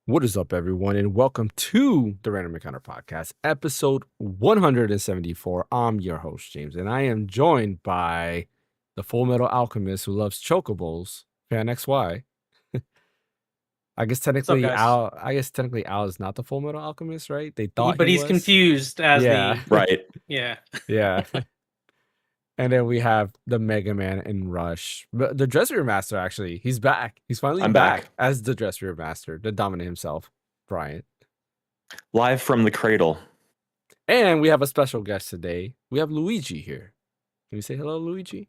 What is up, everyone, and welcome to the Random Encounter Podcast, episode 174. I'm your host, James, and I am joined by the Full Metal Alchemist who loves chocobos, Phaneckswhy. I guess What's up, technically guys? Al is not the Full Metal Alchemist, right? They thought But he he's was. confused as Yeah, Right. yeah. yeah. And then we have the Mega Man in Rush. But the Dressroom Master, actually, he's back. He's finally I'm back back. as the Dressroom Master, the dominant himself, Brian. Live from the cradle. And we have a special guest today. We have Luigi here. Can you say hello, Luigi?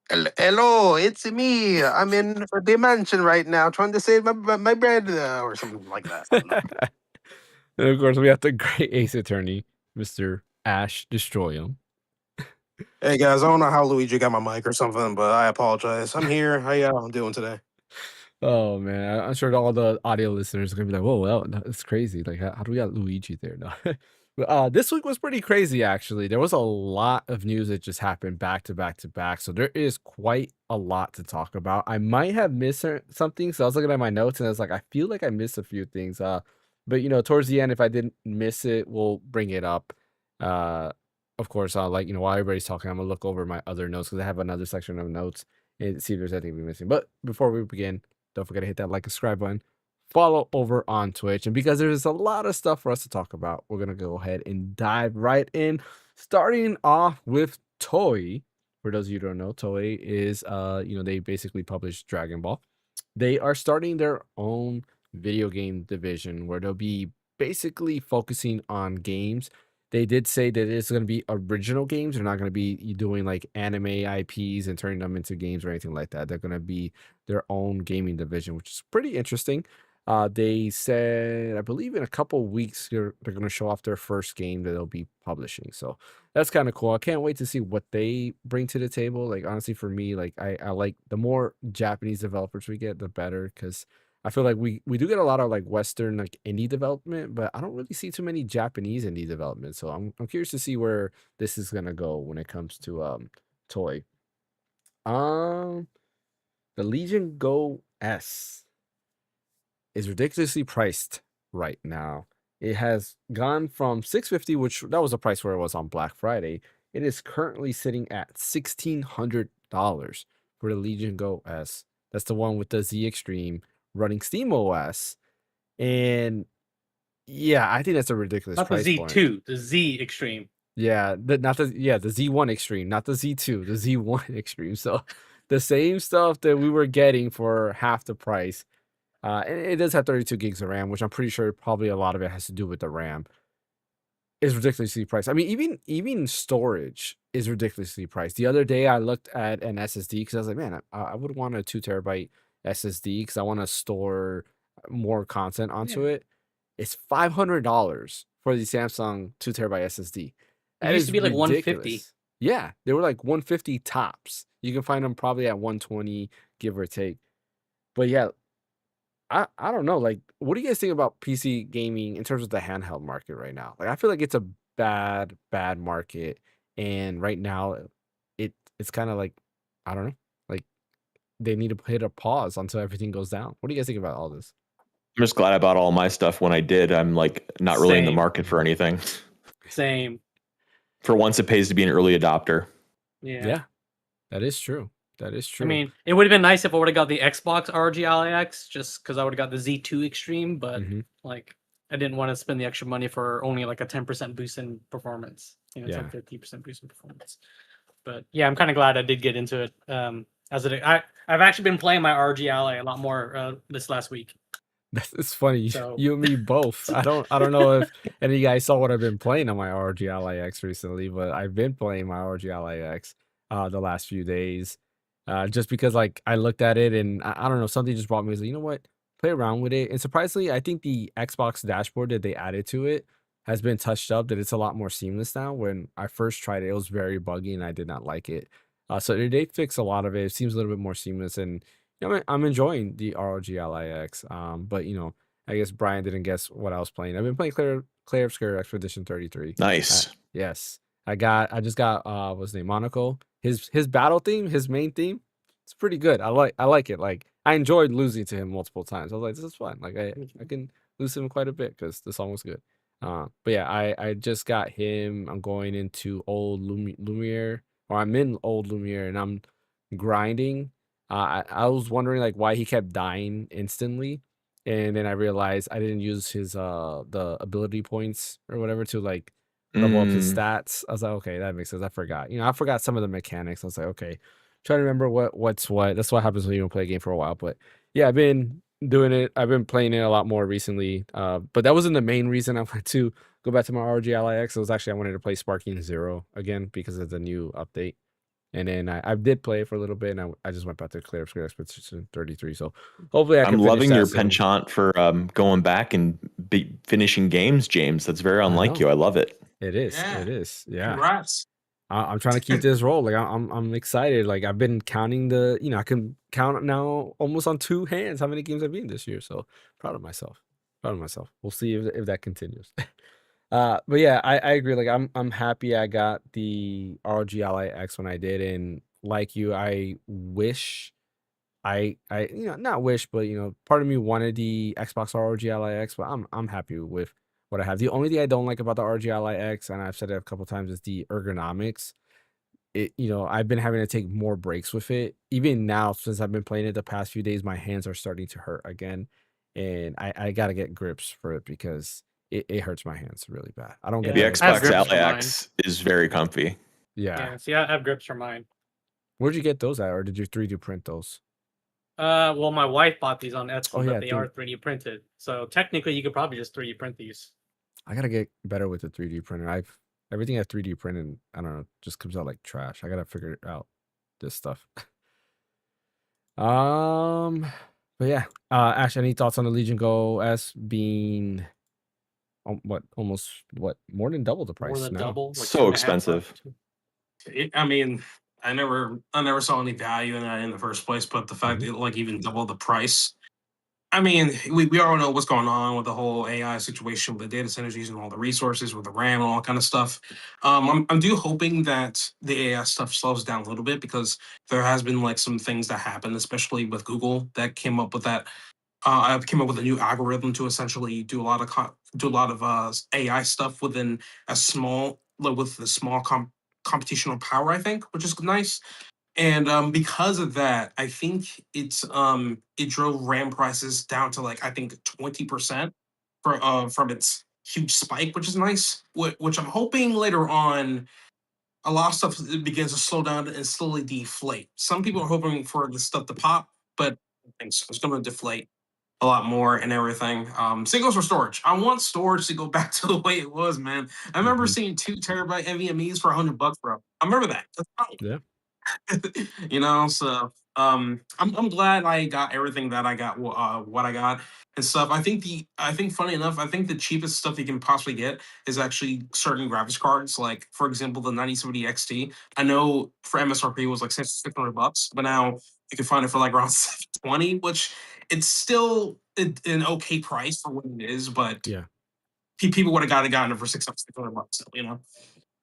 Hello, it's me. I'm in a dimension right now trying to save my bread or something like that. I don't know. And of course, we have the great Ace Attorney, Mr. Ash Destroy Him. Hey guys, I don't know how Luigi got my mic or something, but I apologize. I'm here. How y'all doing today? Oh, man. I'm sure all the audio listeners are going to be like, whoa, well, that's crazy. Like, how do we got Luigi there? No. But this week was pretty crazy, actually. There was a lot of news that just happened back to back to back. So there is quite a lot to talk about. I might have missed something. So I was looking at my notes and I was like, I feel like I missed a few things. But, towards the end, if I didn't miss it, we'll bring it up. Of course, while everybody's talking, I'm going to look over my other notes because I have another section of notes and see if there's anything we're missing. But before we begin, don't forget to hit that like and subscribe button. Follow over on Twitch. And because there's a lot of stuff for us to talk about, we're going to go ahead and dive right in. Starting off with Toei. For those of you who don't know, Toei is, they basically publish Dragon Ball. They are starting their own video game division where they'll be basically focusing on games. They did say that it's going to be original games. They're not going to be doing like anime IPs and turning them into games or anything like that. They're going to be their own gaming division, which is pretty interesting. They said, I believe in a couple weeks, they're going to show off their first game that they'll be publishing. So that's kind of cool. I can't wait to see what they bring to the table. Like, honestly, for me, like I like the more Japanese developers we get, the better, because I feel like we do get a lot of like Western like indie development, but I don't really see too many Japanese indie development. So I'm curious to see where this is gonna go when it comes to Toy. The Legion Go S is ridiculously priced right now. It has gone from $650, which that was the price where it was on Black Friday. It is currently sitting at $1,600 for the Legion Go S. That's the one with the Z Extreme running Steam OS. And yeah, I think that's a ridiculous Not the price point. Z2, the Z Extreme. Yeah, the Z1 Extreme, not the Z2, the Z1 Extreme. So the same stuff that we were getting for half the price. And it does have 32 gigs of RAM, which I'm pretty sure probably a lot of it has to do with the RAM. Is ridiculously priced. I mean, even storage is ridiculously priced. The other day I looked at an SSD because I was like, man, I would want a 2 terabyte SSD because I want to store more content onto it. It's $500 for the Samsung 2 terabyte SSD. It used to be like $150. Yeah, they were like 150 tops. You can find them probably at 120, give or take. But yeah, I don't know. Like, what do you guys think about PC gaming in terms of the handheld market right now? Like, I feel like it's a bad market, and right now, it's kind of like, I don't know, like they need to hit a pause until everything goes down. What do you guys think about all this? I'm just glad I bought all my stuff when I did. I'm like not really in the Same. market for anything. Same. For once, it pays to be an early adopter. Yeah. That is true. That is true. I mean, it would have been nice if I would have got the Xbox ROG Ally-X just because I would have got the Z2 Extreme, but like I didn't want to spend the extra money for only like a 10% boost in performance. 10-50% boost in performance. But yeah, I'm kind of glad I did get into it. I've actually been playing my ROG Ally a lot more this last week. It's funny, So- you and me both. I don't know if any of you guys saw what I've been playing on my ROG Ally X recently, but I've been playing my ROG Ally X the last few days. Just because like I looked at it and I don't know, something just brought me, like, you know what? Play around with it. And surprisingly, I think the Xbox dashboard that they added to it has been touched up, that it's a lot more seamless now. When I first tried it, it was very buggy and I did not like it. So they fix a lot of it. It seems a little bit more seamless, and I'm enjoying the ROG Ally X. But I guess Brian didn't guess what I was playing. I've been playing Clair Obscur Expedition 33. Nice. Yes. I just got what's his name? Monaco. His battle theme, his main theme, it's pretty good. I like it. Like I enjoyed losing to him multiple times. I was like, this is fun. Like I can lose him quite a bit because the song was good. But yeah, I just got him. I'm going into old Lumiere, or I'm in old Lumiere, and I'm grinding. I was wondering like why he kept dying instantly, and then I realized I didn't use his the ability points or whatever to like level up his stats. I was like, okay, that makes sense. I forgot. I forgot some of the mechanics. I was like, okay, trying to remember what's what. That's what happens when you don't play a game for a while. But yeah, I've been doing it. I've been playing it a lot more recently. But that wasn't the main reason I wanted to go back to my RGLIX. It was actually I wanted to play Sparking Zero again because of the new update. And then I did play it for a little bit, and I just went back to Clear Obscure Expedition 33. So hopefully I can I'm finish loving that your soon. penchant for going back and finishing games, James. That's very unlike you. I love it. It is. Yeah. It is. Yeah. Congrats. I'm trying to keep this roll. Like I'm excited. Like I've been counting I can count now almost on 2 hands how many games I've beaten this year. So proud of myself. We'll see if that continues. But yeah, I agree. Like I'm happy I got the ROG Ally X when I did, and like you, I wish I not wish, but part of me wanted the Xbox ROG Ally X, but I'm happy with what I have. The only thing I don't like about the ROG Ally X, and I've said it a couple times, is the ergonomics. I've been having to take more breaks with it. Even now, since I've been playing it the past few days, my hands are starting to hurt again, and I gotta get grips for it because it hurts my hands really bad. I don't get The Yeah, that. I have Xbox grips Ally for mine. X is very comfy. Yeah. Yeah, see, I have grips for mine. Where'd you get those at, or did you 3D print those? Well, my wife bought these on Etsy, Oh, yeah, but they are 3D printed. So technically, you could probably just 3D print these. I gotta get better with the 3D printer. Everything I 3D printed, I don't know, just comes out like trash. I gotta figure out this stuff. But yeah. Ash, any thoughts on the Legion Go S being almost more than double the price More than now? double, like So 2.5 expensive. I mean, I never saw any value in that in the first place, but the fact that like even double the price. I mean, we all know what's going on with the whole AI situation with the data centers using all the resources with the RAM and all kind of stuff. I'm do hoping that the AI stuff slows down a little bit because there has been like some things that happen, especially with Google, that came up with that. I came up with a new algorithm to essentially do a lot of AI stuff within a small with a small computational power, I think, which is nice. And because of that, I think it drove RAM prices down to like I think 20% from its huge spike, which is nice. Which I'm hoping later on a lot of stuff begins to slow down and slowly deflate. Some people are hoping for the stuff to pop, but I think so. It's going to deflate a lot more and everything. Same goes for storage. I want storage to go back to the way it was, man. I remember seeing 2 terabyte NVMe's for $100, bro. I remember that. That's fine. Yeah. So I'm glad I got everything that I got, what I got and stuff. I think funny enough, I think the cheapest stuff you can possibly get is actually certain graphics cards. Like for example, the 9070 XT. I know for MSRP was like $600, but now you can find it for like around 720, which it's still an okay price for what it is. But Yeah. people would have gotten it for $600,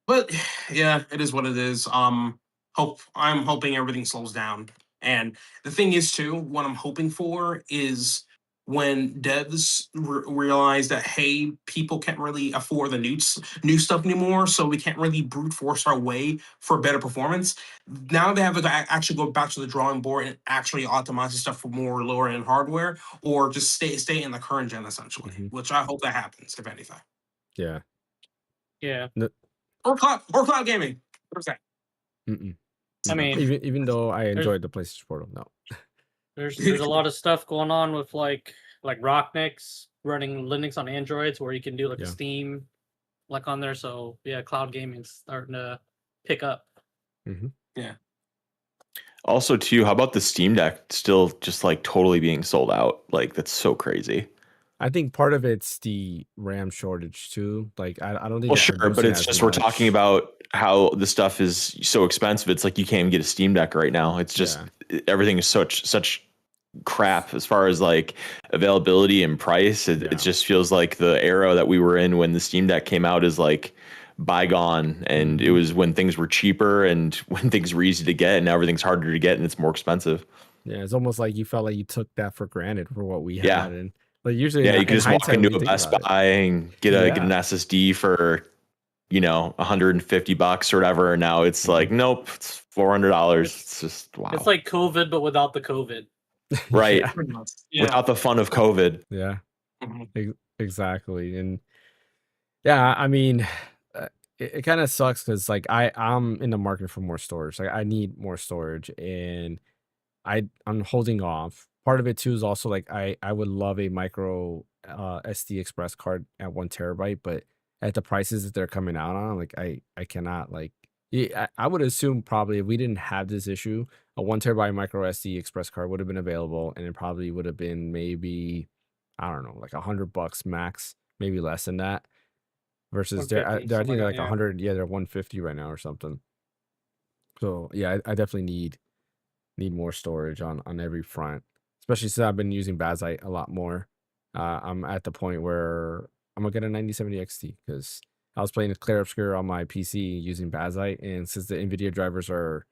But yeah, it is what it is. I'm hoping everything slows down. And the thing is too, what I'm hoping for is when devs realize that hey, people can't really afford the new stuff anymore, so we can't really brute force our way for better performance. Now they have to actually go back to the drawing board and actually optimize the stuff for more lower end hardware, or just stay in the current gen essentially. Which I hope that happens, if anything. Yeah. Yeah. Or cloud gaming. What is that? I mean, even though I enjoyed the PlayStation Portal, no. There's a lot of stuff going on with like Rocknix running Linux on Androids where you can do like a Steam like on there. So yeah, cloud gaming's starting to pick up. Yeah. Also, too, how about the Steam Deck still just like totally being sold out? Like that's so crazy. I think part of it's the RAM shortage too. Like I don't think. Well, sure, but it's just we're talking about how the stuff is so expensive. It's like you can't even get a Steam Deck right now. It's just everything is such crap as far as like availability and price. It just feels like the era that we were in when the Steam Deck came out is like bygone, and it was when things were cheaper and when things were easy to get, and now everything's harder to get and it's more expensive. Yeah, it's almost like you felt like you took that for granted for what we Yeah. had, and like usually, Yeah, you can in just walk hindsight, when into you a think Best about it, Buy and get an SSD for, you know, $150 or whatever. And now it's like, nope, it's $400. It's just wow. It's like COVID, but without the COVID. Right. Yeah. Without the fun of COVID. Yeah, exactly. And yeah, I mean, it kind of sucks because like I'm in the market for more storage. Like I need more storage, and I'm holding off. Part of it too is also like I would love a micro SD express card at 1 TB, but at the prices that they're coming out on, like I cannot like. Yeah, I would assume probably if we didn't have this issue, a 1 TB micro SD express card would have been available, and it probably would have been maybe, I don't know, like $100 max, maybe less than that. Versus they're I 150, think something they're like like that, yeah. 100, yeah, they're 150 right now or something. So yeah, I definitely need more storage on every front, especially since I've been using Bazite a lot more. I'm at the point where I'm gonna get a 9070 XT because I was playing Clear Obscure on my PC using Bazite, and since the NVIDIA drivers are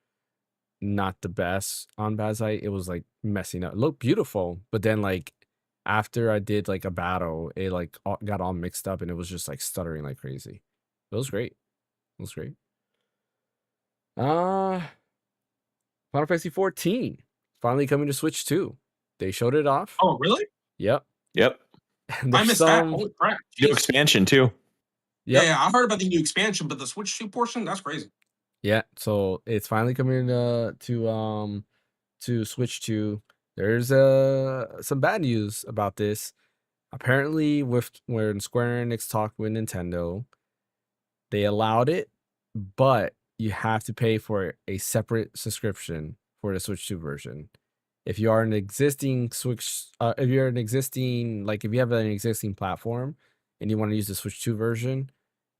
not the best on Bazite, it was like messing up. It looked beautiful, but then like after I did like a battle, it like got all mixed up, and it was just like stuttering like crazy. It was great. It was great. Final Fantasy 14 finally coming to Switch 2. They showed it off. Oh, really? Yep. I missed that. Holy crap. New Jeez. expansion too. Yep. Yeah, I heard about the new expansion, but the Switch 2 portion, that's crazy. Yeah, so it's finally coming to Switch 2. There's some bad news about this. Apparently, when Square Enix talked with Nintendo, they allowed it, but you have to pay for a separate subscription for the Switch 2 version. If you are an existing Switch, if you have an existing platform and you want to use the Switch 2 version,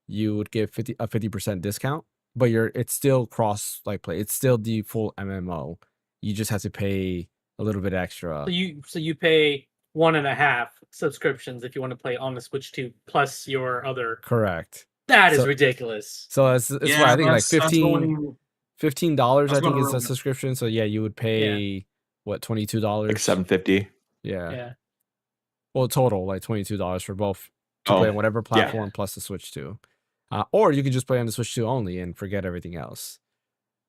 you would get a 50% discount, but it's still cross like play. It's still the full MMO. You just have to pay a little bit extra. So you pay 1.5 subscriptions if you want to play on the Switch 2 plus your other. Correct. That is ridiculous. So it's why I think like $15 I think is a subscription. So yeah, you would pay what, $22? Like $750. Yeah. Well, total like $22 for both to play on whatever platform plus the Switch 2. Or you could just play on the Switch 2 only and forget everything else.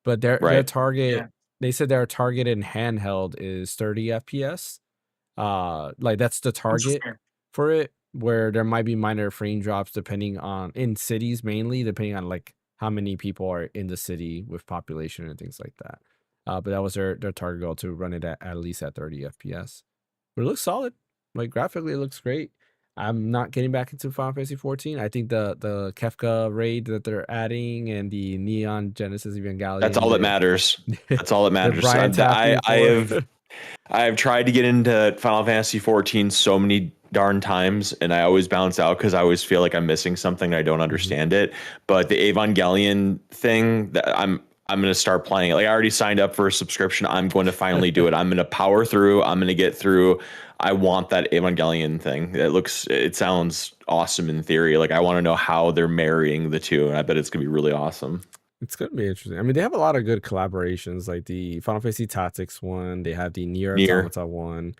But their target, they said their target in handheld is 30 FPS. Like that's the target for it, where there might be minor frame drops depending on in cities mainly, depending on like how many people are in the city with population and things like that. But that was their target goal, to run it at least at 30 FPS. But it looks solid. Like graphically, it looks great. I'm not getting back into Final Fantasy 14. I think the Kefka raid that they're adding and the Neon Genesis Evangelion. That's all that matters. That's all that matters. I have tried to get into Final Fantasy 14 so many darn times, and I always bounce out because I always feel like I'm missing something and I don't understand it. But the Evangelion thing, that I'm going to start playing it. Like I already signed up for a subscription. I'm going to finally do it. I'm going to power through. I'm going to get through. I want that Evangelion thing. It sounds awesome in theory. Like I want to know how they're marrying the two, and I bet it's going to be really awesome. It's going to be interesting. I mean, they have a lot of good collaborations, like the Final Fantasy Tactics one. They have the Nier Automata one.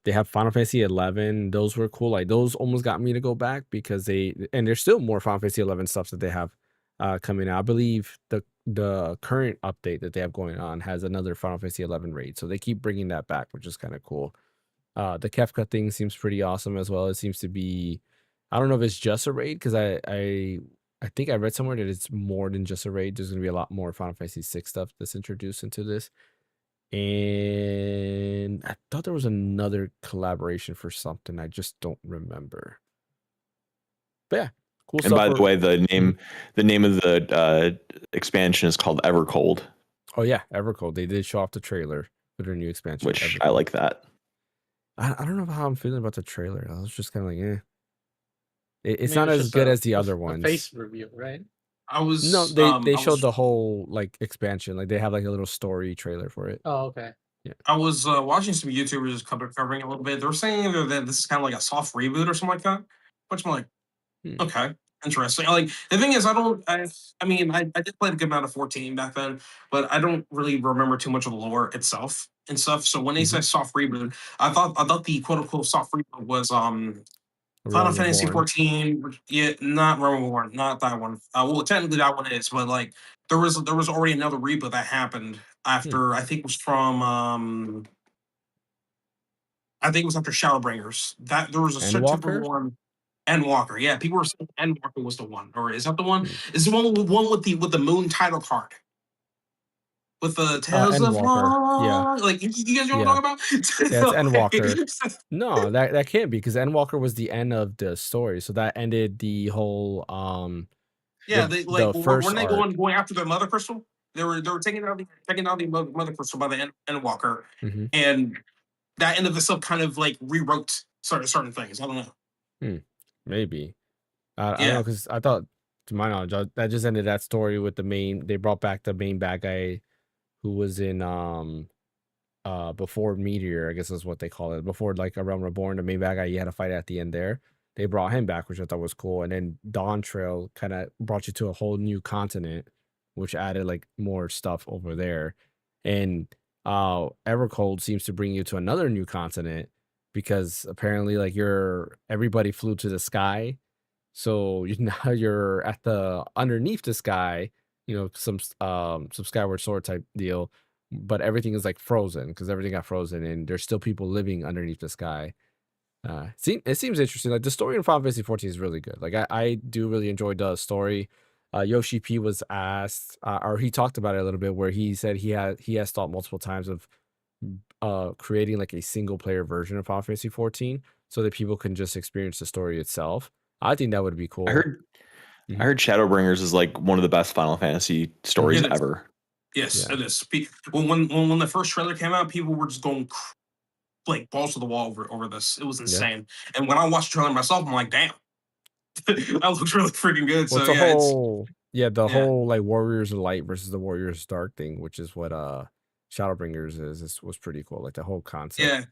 They have Final Fantasy 11. Those were cool. Like those almost got me to go back because there's still more Final Fantasy 11 stuff that they have coming out. I believe the current update that they have going on has another Final Fantasy 11 raid, so they keep bringing that back, which is kind of cool. The Kefka thing seems pretty awesome as well. It seems to be, I don't know if it's just a raid, because I think I read somewhere that it's more than just a raid. There's going to be a lot more Final Fantasy 6 stuff that's introduced into this. And I thought there was another collaboration for something. I just don't remember. But yeah, cool stuff. And by the way, the name of the expansion is called Evercold. Oh yeah, Evercold. They did show off the trailer for their new expansion, which Evercold. I like that. I don't know how I'm feeling about the trailer. I was just kind of like, eh. It's not as good as the other ones. Face review, right? They showed the whole like expansion. Like they have like a little story trailer for it. Oh, okay. Yeah. I was watching some YouTubers just covering it a little bit. They were saying either that this is kind of like a soft reboot or something like that. Which I'm like, okay. Interesting. Like the thing is, I mean, I did play a good amount of 14 back then, but I don't really remember too much of the lore itself and stuff. So when they say soft reboot, I thought the quote unquote soft reboot was Final Realm Fantasy Reborn. 14. Yeah, not Realm Reborn, not that one. Well, technically that one is, but like there was already another reboot that happened after I think it was from I think it was after Shadowbringers. That there was a September Endwalker? one. Endwalker, yeah. People were saying Endwalker was the one, or is that the one? Hmm. Is the one with the moon title card with the Tales of Endwalker. Yeah. Law? Like you guys know what Yeah. I'm talking about? Yeah, it's Endwalker. No, that can't be because Endwalker was the end of the story. So that ended the whole Yeah, they like the first weren't they arc. going after the Mother Crystal? They were taking out the Mother Crystal by the Endwalker, Hmm. and that end of itself kind of like rewrote certain things. I don't know. Maybe. I don't know Yeah, because I thought, to my knowledge, that just ended that story with the main. They brought back the main bad guy who was in before Meteor, I guess is what they call it. Before like A Realm Reborn, the main bad guy you had to fight at the end there. They brought him back, which I thought was cool. And then Dawn Trail kind of brought you to a whole new continent, which added like more stuff over there. And Evercold seems to bring you to another new continent because apparently like everybody flew to the sky. So now you're at the underneath the sky, some Skyward Sword type deal, but everything is like frozen because everything got frozen and there's still people living underneath the sky. It seems interesting. Like the story in Final Fantasy 14 is really good. Like I do really enjoy the story. Yoshi P was asked, or he talked about it a little bit, where he said he has thought multiple times of creating like a single player version of Final Fantasy 14 so that people can just experience the story itself. I think that would be cool. I heard Shadowbringers is like one of the best Final Fantasy stories ever. Yes, Yeah. it is. When the first trailer came out, people were just going like balls to the wall over this. It was insane. And when I watched the trailer myself, I'm like, damn, that looks really freaking good. Well, So yeah, the whole like Warriors of Light versus the Warriors of Dark thing, which is what Shadowbringers was pretty cool. Like the whole concept. yeah.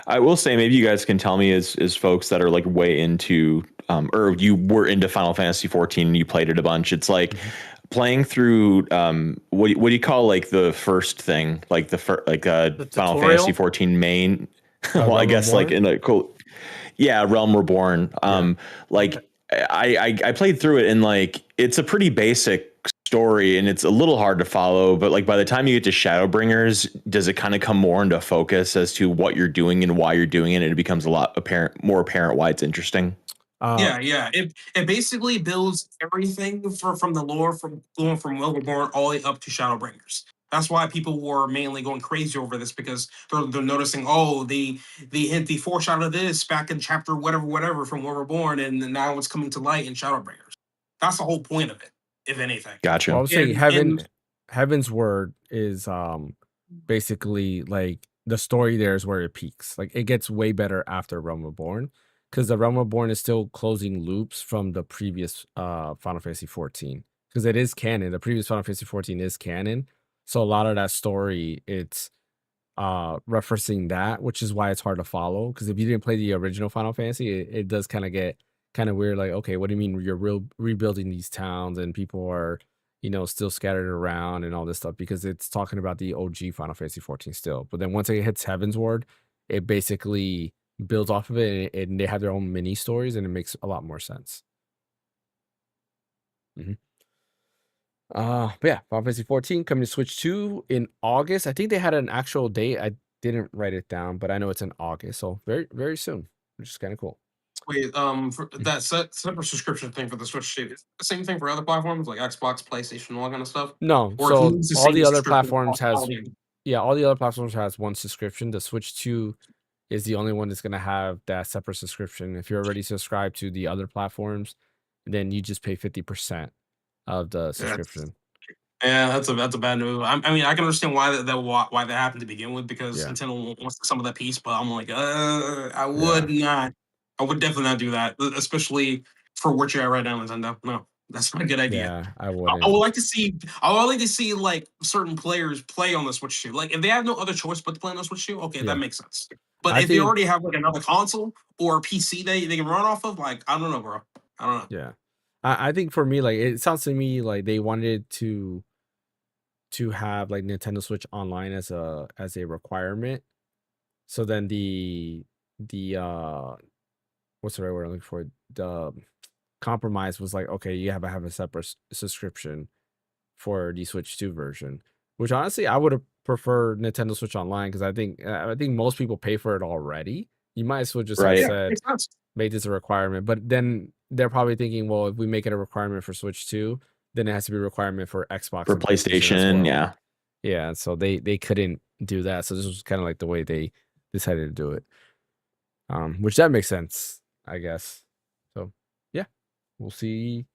I will say, maybe you guys can tell me as folks that are like way into, or you were into Final Fantasy 14 and you played it a bunch. It's like playing through, what do you call like the first thing, like the Final tutorial? Fantasy 14 main? Well, I guess Reborn? like in a cool, yeah, Realm Reborn. Like I played through it and like it's a pretty basic story and it's a little hard to follow, but like by the time you get to Shadowbringers, does it kind of come more into focus as to what you're doing and why you're doing it, and it becomes a lot more apparent why it's interesting? Yeah. It basically builds everything from the lore from going from Realm Reborn all the way up to Shadowbringers. That's why people were mainly going crazy over this because they're noticing, oh, they foreshadowed this back in chapter whatever from Realm Reborn, and now it's coming to light in Shadowbringers. That's the whole point of it, if anything. Gotcha. Well, I would say And Heaven's Word is basically like the story there is where it peaks. Like it gets way better after Realm Reborn because the Realm Reborn is still closing loops from the previous Final Fantasy 14 because it is canon. The previous Final Fantasy 14 is canon, so a lot of that story it's referencing that, which is why it's hard to follow. Because if you didn't play the original Final Fantasy, it does kind of get kind of weird. Like, okay, what do you mean you're rebuilding these towns and people are still scattered around and all this stuff? Because it's talking about the OG Final Fantasy 14 still. But then once it hits Heaven's Ward, it basically builds off of it, and they have their own mini stories, and it makes a lot more sense. But yeah, Final Fantasy 14 coming to Switch 2 in August. I think they had an actual date. I didn't write it down, but I know it's in August, so very, very soon, which is kind of cool. wait, for that separate subscription thing for the Switch too, is it the same thing for other platforms like Xbox, PlayStation, all that kind of stuff? No, Or so it's the all same the other subscription platforms across all has of them? all the other platforms has one subscription. The Switch 2 is the only one that's gonna have that separate subscription. If you're already subscribed to the other platforms, then you just pay 50% of the subscription. Yeah, that's a bad move. I mean, I can understand why why that happened to begin with because Yeah. Nintendo wants some of that piece, but I'm like, I Yeah. would not, I would definitely not do that, especially for what you're at right now, Nintendo. No, that's not a good idea. Yeah, I I wouldn't. would like to see, I would like to see like certain players play on the Switch 2. Like if they have no other choice but to play on the Switch 2, okay, Yeah. that makes sense. But I if they think already have like another console or a PC they can run off of, like I don't know, bro. I don't know. Yeah. I think for me, like it sounds to me like they wanted to have like Nintendo Switch Online as a requirement. So then the what's the right word I'm looking for? The compromise was like, okay, you have to have a separate subscription for the Switch 2 version, which honestly I would have preferred Nintendo Switch Online because I think most people pay for it already. You might as well just have Right. Yeah, said makes sense. made this a requirement, but then they're probably thinking, well, if we make it a requirement for Switch 2, then it has to be a requirement for Xbox For and PlayStation as PlayStation, well. yeah. Yeah, so they couldn't do that. So this was kind of like the way they decided to do it. Which that makes sense, I guess. So yeah, we'll see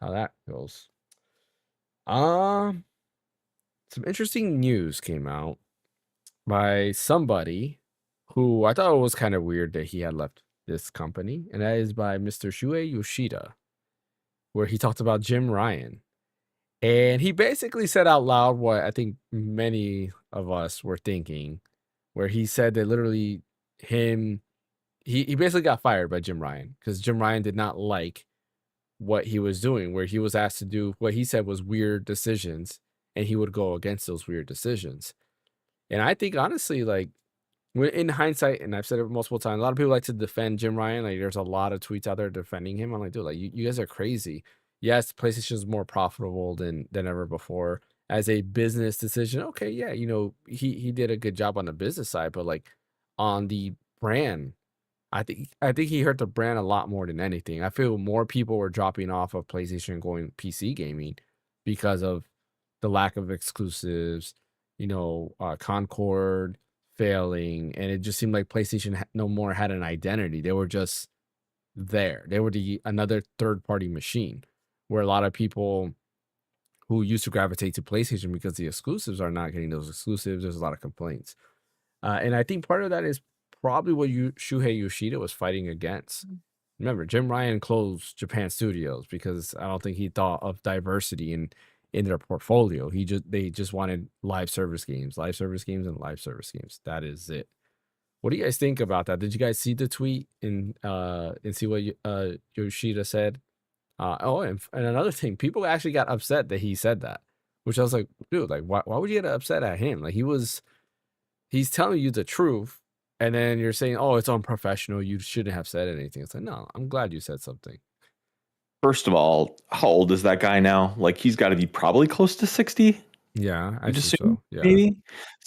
how that goes. Some interesting news came out by somebody who I thought it was kind of weird that he had left this company, and that is by Mr. Shuuhei Yoshida, where he talked about Jim Ryan. And he basically said out loud what I think many of us were thinking, where he said that literally he basically got fired by Jim Ryan because Jim Ryan did not like what he was doing, where he was asked to do what he said was weird decisions, and he would go against those weird decisions. And I think honestly, like in hindsight, and I've said it multiple times, a lot of people like to defend Jim Ryan. Like there's a lot of tweets out there defending him. I'm like, dude, like you guys are crazy. Yes, PlayStation is more profitable than ever before as a business decision. Okay, yeah, he did a good job on the business side, but like on the brand, I think he hurt the brand a lot more than anything. I feel more people were dropping off of PlayStation and going PC gaming because of the lack of exclusives, Concord failing, and it just seemed like PlayStation no more had an identity. They were just there. They were another third party machine, where a lot of people who used to gravitate to PlayStation because the exclusives are not getting those exclusives. There's a lot of complaints, and I think part of that is probably what Shuhei Yoshida was fighting against. Remember, Jim Ryan closed Japan Studios because I don't think he thought of diversity in their portfolio. They just wanted live service games, and live service games. That is it. What do you guys think about that? Did you guys see the tweet and see what Yoshida said? And another thing, people actually got upset that he said that, which I was like, dude, like why would you get upset at him? Like he's telling you the truth, and then you're saying, oh, it's unprofessional, you shouldn't have said anything. It's like, no, I'm glad you said something. First of all, how old is that guy now? Like he's got to be probably close to 60. Yeah, I I'd think assume, so. Yeah. maybe.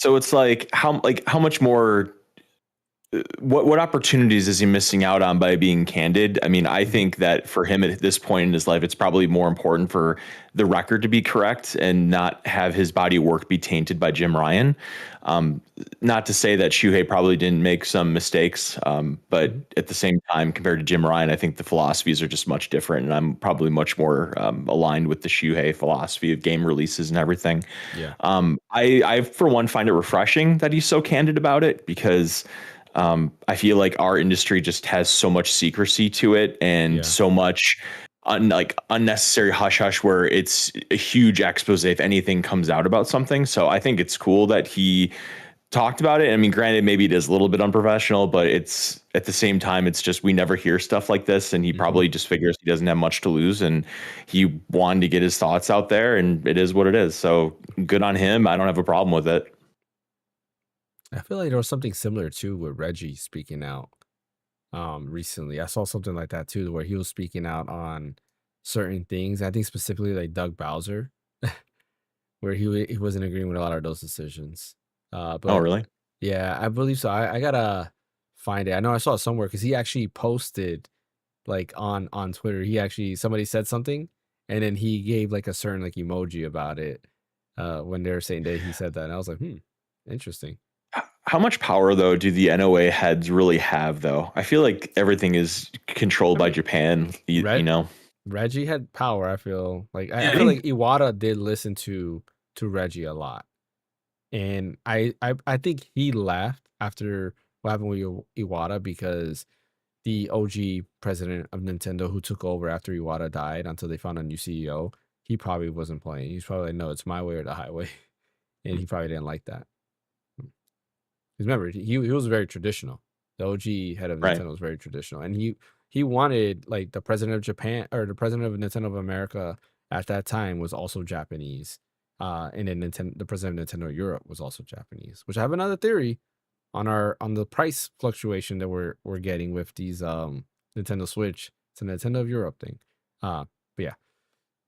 So it's like how much more what opportunities is he missing out on by being candid? I mean, I think that for him at this point in his life, it's probably more important for the record to be correct and not have his body of work be tainted by Jim Ryan. Not to say that Shuhei probably didn't make some mistakes, but at the same time, compared to Jim Ryan, I think the philosophies are just much different, and I'm probably much more aligned with the Shuhei philosophy of game releases and everything. Yeah. I for one find it refreshing that he's so candid about it because I feel like our industry just has so much secrecy to it and so much unnecessary hush hush where it's a huge expose if anything comes out about something. So I think it's cool that he talked about it. I mean, granted, maybe it is a little bit unprofessional, but it's at the same time, it's just we never hear stuff like this. And he probably just figures he doesn't have much to lose and he wanted to get his thoughts out there and it is what it is. So good on him. I don't have a problem with it. I feel like there was something similar too with Reggie speaking out recently. I saw something like that too, where he was speaking out on certain things. I think specifically like Doug Bowser, where he wasn't agreeing with a lot of those decisions. Oh, But really? yeah, I believe so. I gotta find it. I know I saw it somewhere because he actually posted like on Twitter. Somebody said something, and then he gave like a certain like emoji about it when they were saying that he said that, and I was like, interesting. How much power, though, do the NOA heads really have, though? I feel like everything is controlled by Japan, you know? Reggie had power, I feel like. I Yeah. feel like Iwata did listen to Reggie a lot. And I think he left after what happened with Iwata because the OG president of Nintendo who took over after Iwata died until they found a new CEO, he probably wasn't playing. He's probably like, no, it's my way or the highway. And he probably didn't like that. Because remember, he was very traditional. The OG head of Right. Nintendo was very traditional. And he he wanted like the president of Japan or the president of Nintendo of America at that time was also Japanese. And then the president of Nintendo Europe was also Japanese, which I have another theory on the price fluctuation that we're getting with these Nintendo Switch. It's a Nintendo of Europe thing. But yeah,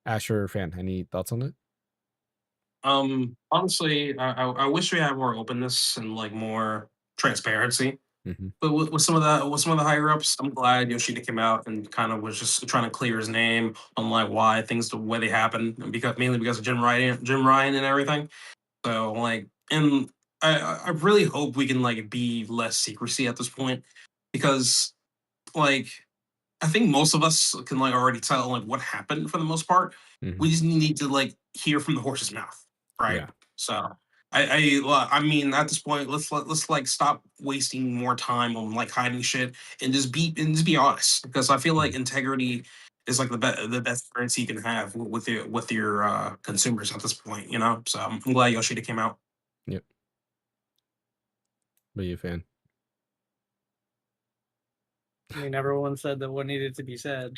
Asher fan, any thoughts on it? Honestly, I wish we had more openness and like more transparency. Mm-hmm. But with some of the higher ups, I'm glad Yoshida came out and kind of was just trying to clear his name on like why things the way they happen, and because mainly because of Jim Ryan and everything. So like, and I really hope we can like be less secrecy at this point, because like I think most of us can like already tell like what happened for the most part. Mm-hmm. We just need to like hear from the horse's mouth, right? Yeah. So I mean at this point let's like stop wasting more time on like hiding shit and just be honest, because I feel like integrity is like the best currency you can have with your consumers at this point, you know. So I'm glad Yoshida came out. Yep. But you a fan? I mean, everyone said that what needed to be said.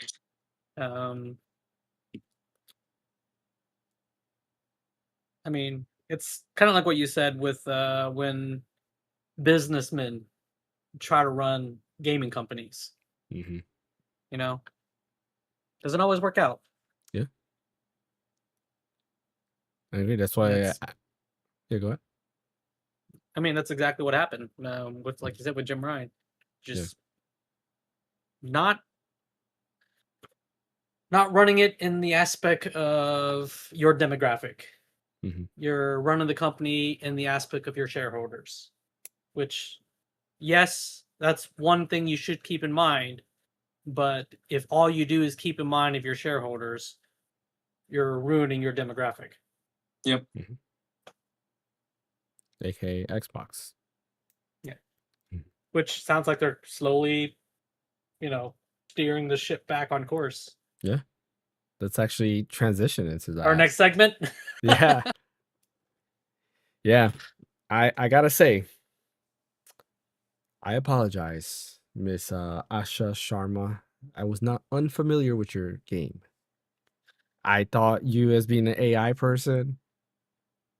I mean, it's kind of like what you said with when businessmen try to run gaming companies. Mm-hmm. You know, doesn't always work out. Yeah, I agree. That's why. Yeah, go ahead. I mean, that's exactly what happened with, like you said, with Jim Ryan. Just not running it in the aspect of your demographic. Mm-hmm. You're running the company in the aspect of your shareholders, which, yes, that's one thing you should keep in mind. But if all you do is keep in mind of your shareholders, you're ruining your demographic. Yep. Mm-hmm. AKA Xbox. Yeah. Mm-hmm. Which sounds like they're slowly, steering the ship back on course. Yeah. Let's actually transition into that. Our next segment. Yeah. Yeah. I gotta say, I apologize, Miss Asha Sharma. I was not unfamiliar with your game. I thought you, as being an AI person,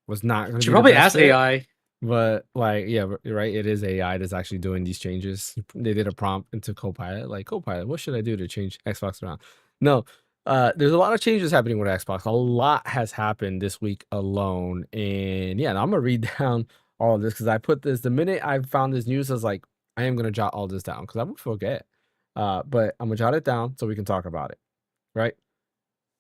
was not going to be probably the best ask fit, AI. But like, yeah, right. It is AI that's actually doing these changes. They did a prompt into Copilot, like, Copilot, what should I do to change Xbox around? No, there's a lot of changes happening with Xbox. A lot has happened this week alone, and yeah, and I'm gonna read down all of this because I put this the minute I found this news. I was like, I am gonna jot all this down because I would forget. But I'm gonna jot it down so we can talk about it. Right,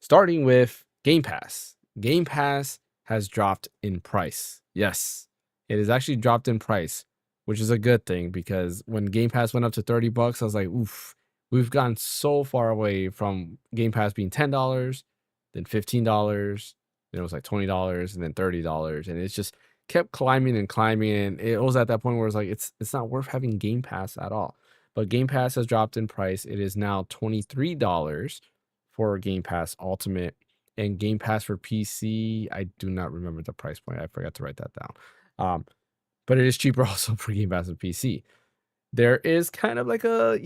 starting with Game Pass. Game Pass has dropped in price. Yes, it has actually dropped in price, which is a good thing because when Game Pass went up to $30, I was like, oof, we've gone so far away from Game Pass being $10, then $15, then it was like $20, and then $30, and it's just kept climbing and climbing. And it was at that point where it's like it's not worth having Game Pass at all. But Game Pass has dropped in price. It is now $23 for Game Pass Ultimate, and Game Pass for PC. I do not remember the price point. I forgot to write that down. But it is cheaper also for Game Pass and PC. There is kind of like a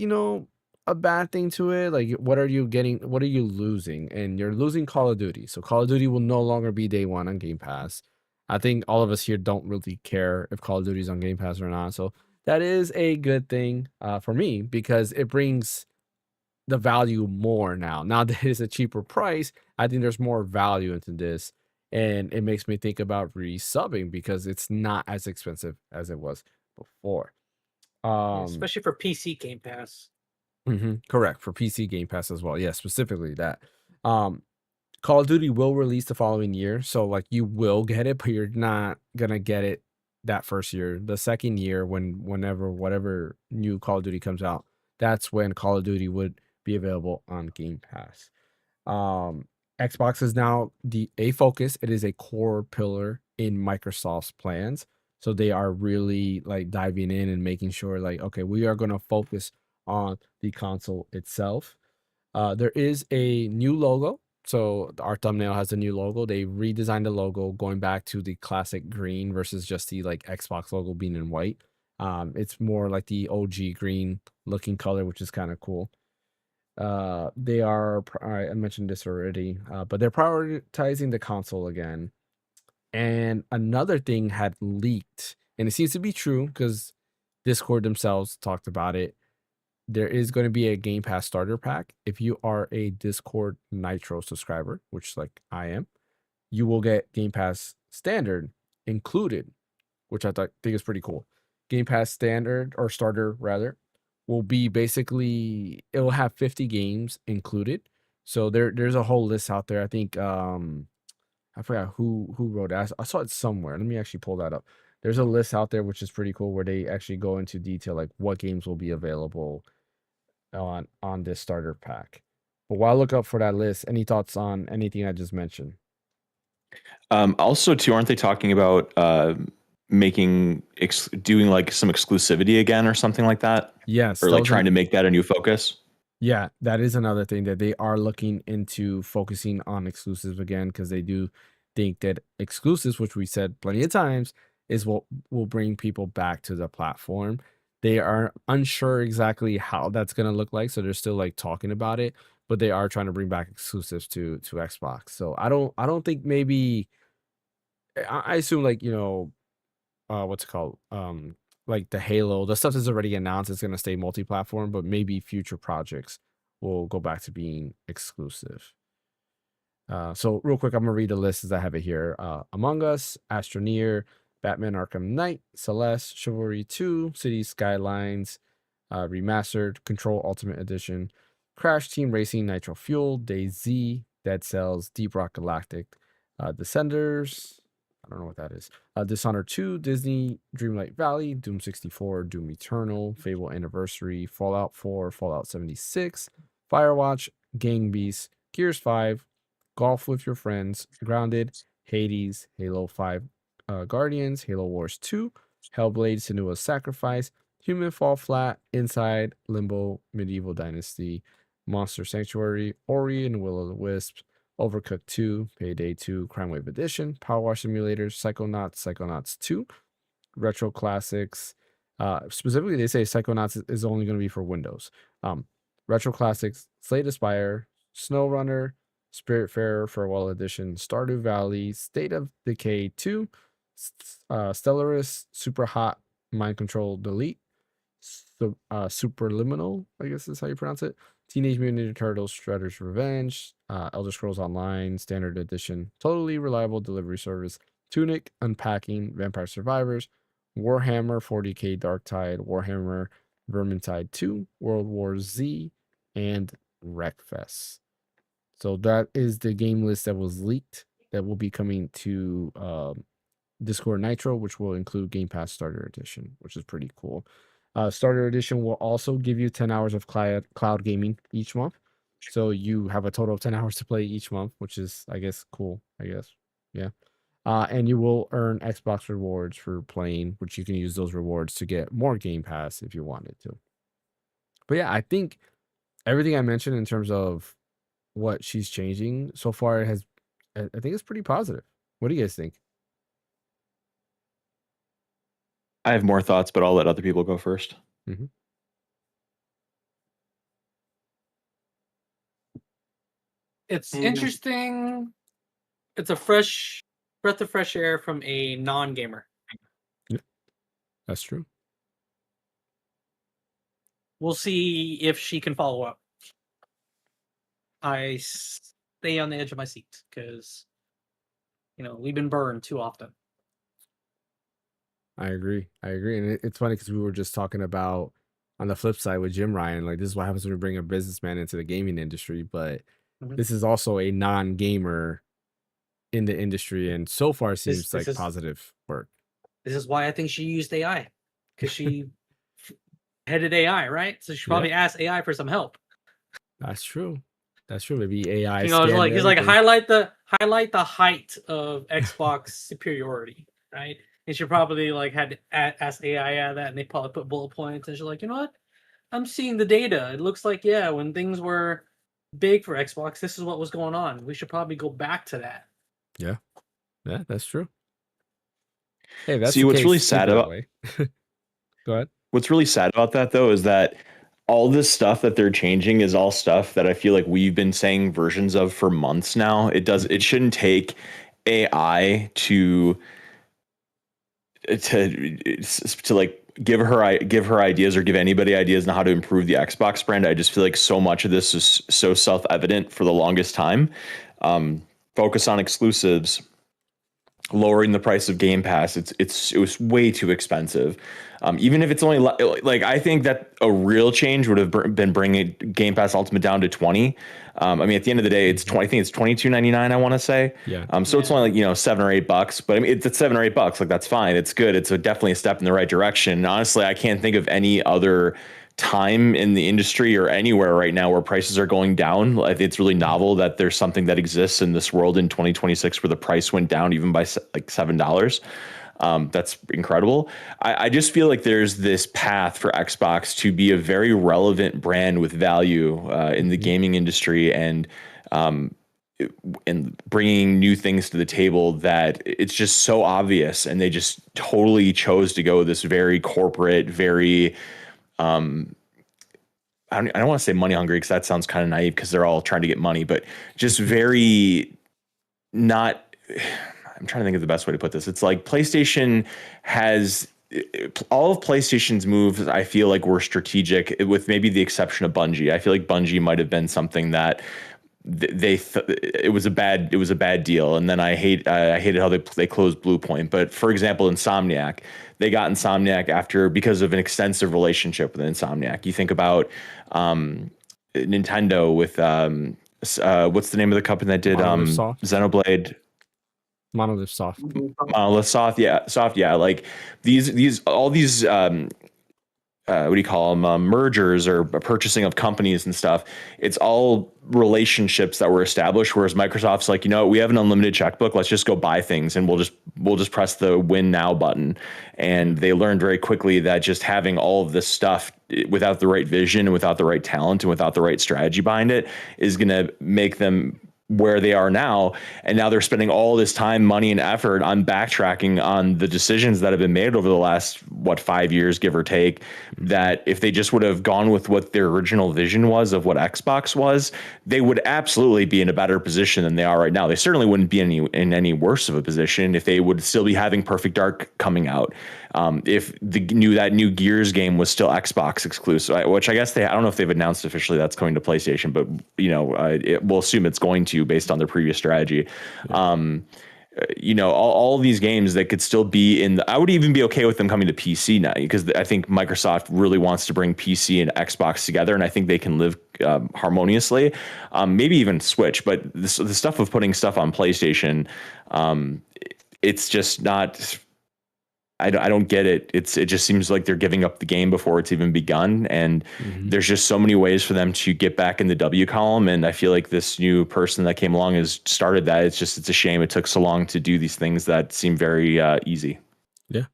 bad thing to it. Like, what are you getting? What are you losing? And you're losing Call of Duty. So Call of Duty will no longer be day one on Game Pass. I think all of us here don't really care if Call of Duty is on Game Pass or not. So that is a good thing for me because it brings the value more now. Now that it's a cheaper price, I think there's more value into this. And it makes me think about resubbing because it's not as expensive as it was before. Especially for PC Game Pass. Correct. For PC Game Pass as well. Yeah, specifically that. Call of Duty will release the following year. So like you will get it, but you're not gonna get it that first year. The second year, whatever new Call of Duty comes out, that's when Call of Duty would be available on Game Pass. Xbox is now a focus. It is a core pillar in Microsoft's plans. So they are really like diving in and making sure like, okay, we are going to focus on the console itself. There is a new logo. So our thumbnail has a new logo. They redesigned the logo going back to the classic green versus just the like Xbox logo being in white. It's more like the OG green looking color, which is kind of cool. They are. I mentioned this already, but they're prioritizing the console again. And another thing had leaked, and it seems to be true because Discord themselves talked about it. There is going to be a Game Pass starter pack. If you are a Discord Nitro subscriber, which like I am, you will get Game Pass Standard included, which I think is pretty cool. Game Pass Standard or Starter rather will be basically it will have 50 games included. So there's a whole list out there. I think I forgot who wrote it. I saw it somewhere. Let me actually pull that up. There's a list out there which is pretty cool where they actually go into detail like what games will be available on this starter pack. But while I look up for that list, any thoughts on anything I just mentioned? Also, too, aren't they talking about doing like some exclusivity again or something like that? Yes, or like trying to make that a new focus? Yeah, that is another thing that they are looking into focusing on exclusives again because they do think that exclusives, which we said plenty of times, is what will bring people back to the platform. They are unsure exactly how that's going to look like, so they're still like talking about it, but they are trying to bring back exclusives to Xbox. So I don't think maybe I assume like what's it called like the Halo, the stuff that's already announced is going to stay multi-platform, but maybe future projects will go back to being exclusive. So real quick, I'm gonna read the list as I have it here. Among Us, Astroneer, Batman Arkham Knight, Celeste, Chivalry 2, Cities Skylines, Remastered, Control Ultimate Edition, Crash Team Racing Nitro Fuel, DayZ, Dead Cells, Deep Rock Galactic, Descenders. I don't know what that is. Dishonored 2, Disney Dreamlight Valley, Doom 64, Doom Eternal, Fable Anniversary, Fallout 4, Fallout 76, Firewatch, Gang Beasts, Gears 5, Golf with Your Friends, Grounded, Hades, Halo 5 Guardians, Halo Wars 2, Hellblade Senua's Sacrifice, Human Fall Flat, Inside, Limbo, Medieval Dynasty, Monster Sanctuary, Ori and Will of the Wisps, Overcooked 2, Payday 2, Crime Wave Edition, Power Wash Simulators, Psychonauts 2, Retro Classics. Specifically, they say Psychonauts is only going to be for Windows. Retro Classics, Slay the Spire, SnowRunner, Spiritfarer Farewell Edition, Stardew Valley, State of Decay 2, Stellaris, Super Hot, Mind Control Delete, Superliminal, I guess is how you pronounce it, Teenage Mutant Ninja Turtles, Shredder's Revenge, Elder Scrolls Online, Standard Edition, Totally Reliable Delivery Service, Tunic, Unpacking, Vampire Survivors, Warhammer 40k Darktide, Warhammer Vermintide 2, World War Z, and Wreckfest. So that is the game list that was leaked that will be coming to Discord Nitro, which will include Game Pass Starter Edition, which is pretty cool. Starter Edition will also give you 10 hours of cloud gaming each month. So you have a total of 10 hours to play each month, which is, I guess, cool. I guess. Yeah. And you will earn Xbox rewards for playing, which you can use those rewards to get more Game Pass if you wanted to. But yeah, I think everything I mentioned in terms of what she's changing so far I think it's pretty positive. What do you guys think? I have more thoughts, but I'll let other people go first. Mm-hmm. It's interesting. It's a fresh breath of fresh air from a non-gamer. Yeah, that's true. We'll see if she can follow up. I stay on the edge of my seat because, we've been burned too often. I agree. And it's funny because we were just talking about on the flip side with Jim Ryan, like this is what happens when we bring a businessman into the gaming industry, but this is also a non-gamer in the industry, and so far seems like positive work. This is why I think she used AI, because she headed AI, right? So she probably asked AI for some help. That's true. Maybe AI. He's like highlight the height of Xbox superiority, right? And she probably had asked AI that, and they probably put bullet points, and she's like, you know what? I'm seeing the data. It looks like when things were big for Xbox, this is what was going on. We should probably go back to that. Yeah, that's true. Hey, that's what's really sad about. Go ahead. What's really sad about that though is that all this stuff that they're changing is all stuff that I feel like we've been saying versions of for months now. It shouldn't take AI to like give her ideas or give anybody ideas on how to improve the Xbox brand. I just feel like so much of this is so self-evident for the longest time. Focus on exclusives, lowering the price of Game Pass. It was way too expensive. Even if it's only like, I think that a real change would have been bringing Game Pass Ultimate down to 20. I mean, at the end of the day, it's 20. I think it's $22.99. I want to say. Yeah. So it's only like, $7 or $8, but I mean, it's $7 or $8. Like, that's fine. It's good. It's definitely a step in the right direction. And honestly, I can't think of any other time in the industry or anywhere right now where prices are going down. I think it's really novel that there's something that exists in this world in 2026 where the price went down even by like $7. That's incredible. I just feel like there's this path for Xbox to be a very relevant brand with value in the gaming industry, and bringing new things to the table that it's just so obvious, and they just totally chose to go this very corporate, very I don't want to say money hungry because that sounds kind of naive because they're all trying to get money, but just very not. I'm trying to think of the best way to put this. It's like PlayStation has all of PlayStation's moves. I feel like were strategic, with maybe the exception of Bungie. I feel like Bungie might have been something that it was a bad deal, and then I hated how they closed Blue Point. But for example, Insomniac, they got Insomniac because of an extensive relationship with Insomniac. You think about Nintendo with what's the name of the company that did Xenoblade? Monolith Soft. Monolith Soft, yeah. Like all these what do you call them? Mergers or purchasing of companies and stuff. It's all relationships that were established. Whereas Microsoft's like, we have an unlimited checkbook. Let's just go buy things, and we'll just press the win now button. And they learned very quickly that just having all of this stuff without the right vision and without the right talent and without the right strategy behind it is going to make them where they are now. And now they're spending all this time, money, and effort on backtracking on the decisions that have been made over the last 5 years, give or take, that if they just would have gone with what their original vision was of what Xbox was, they would absolutely be in a better position than they are right now. They certainly wouldn't be in any worse of a position if they would still be having Perfect Dark coming out. If that new Gears game was still Xbox exclusive, which I guess I don't know if they've announced officially that's going to PlayStation, but we'll assume it's going to based on their previous strategy. Yeah. All of these games that could still be I would even be okay with them coming to PC now, because I think Microsoft really wants to bring PC and Xbox together, and I think they can live harmoniously. Maybe even Switch, but the stuff of putting stuff on PlayStation, it's just not. I don't get it. It just seems like they're giving up the game before it's even begun. And there's just so many ways for them to get back in the W column. And I feel like this new person that came along has started that. It's a shame it took so long to do these things that seem very easy. Yeah.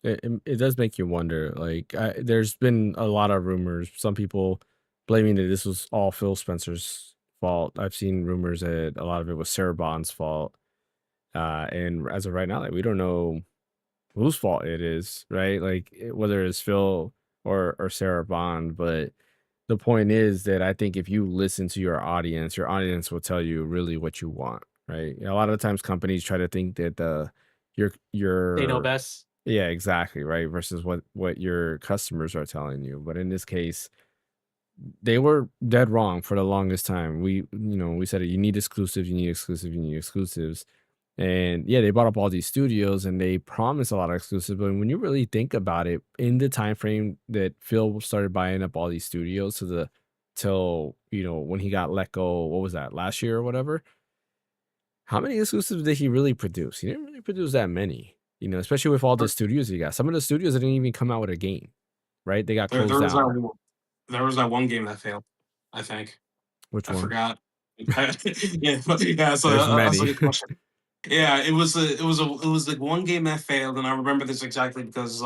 It does make you wonder. Like, there's been a lot of rumors. Some people blaming that this was all Phil Spencer's fault. I've seen rumors that a lot of it was Sarah Bond's fault. And as of right now, like, we don't know whose fault it is, right? Like, whether it's Phil or Sarah Bond. But the point is that I think if you listen to your audience will tell you really what you want, right? A lot of times companies try to think that your they know best. Yeah, exactly, right? Versus what your customers are telling you. But in this case, they were dead wrong for the longest time. We said it, you need exclusives. And yeah, they brought up all these studios and they promised a lot of exclusives. But when you really think about it, in the time frame that Phil started buying up all these studios till when he got let go, what was that, last year or whatever? How many exclusives did he really produce? He didn't really produce that many, especially with all the studios he got. Some of the studios didn't even come out with a game, right? They got closed down. There was that one game that failed, I think. Which one? I forgot. Yeah, so There's many. that's a good question. Yeah, it was like one game that failed, and I remember this exactly because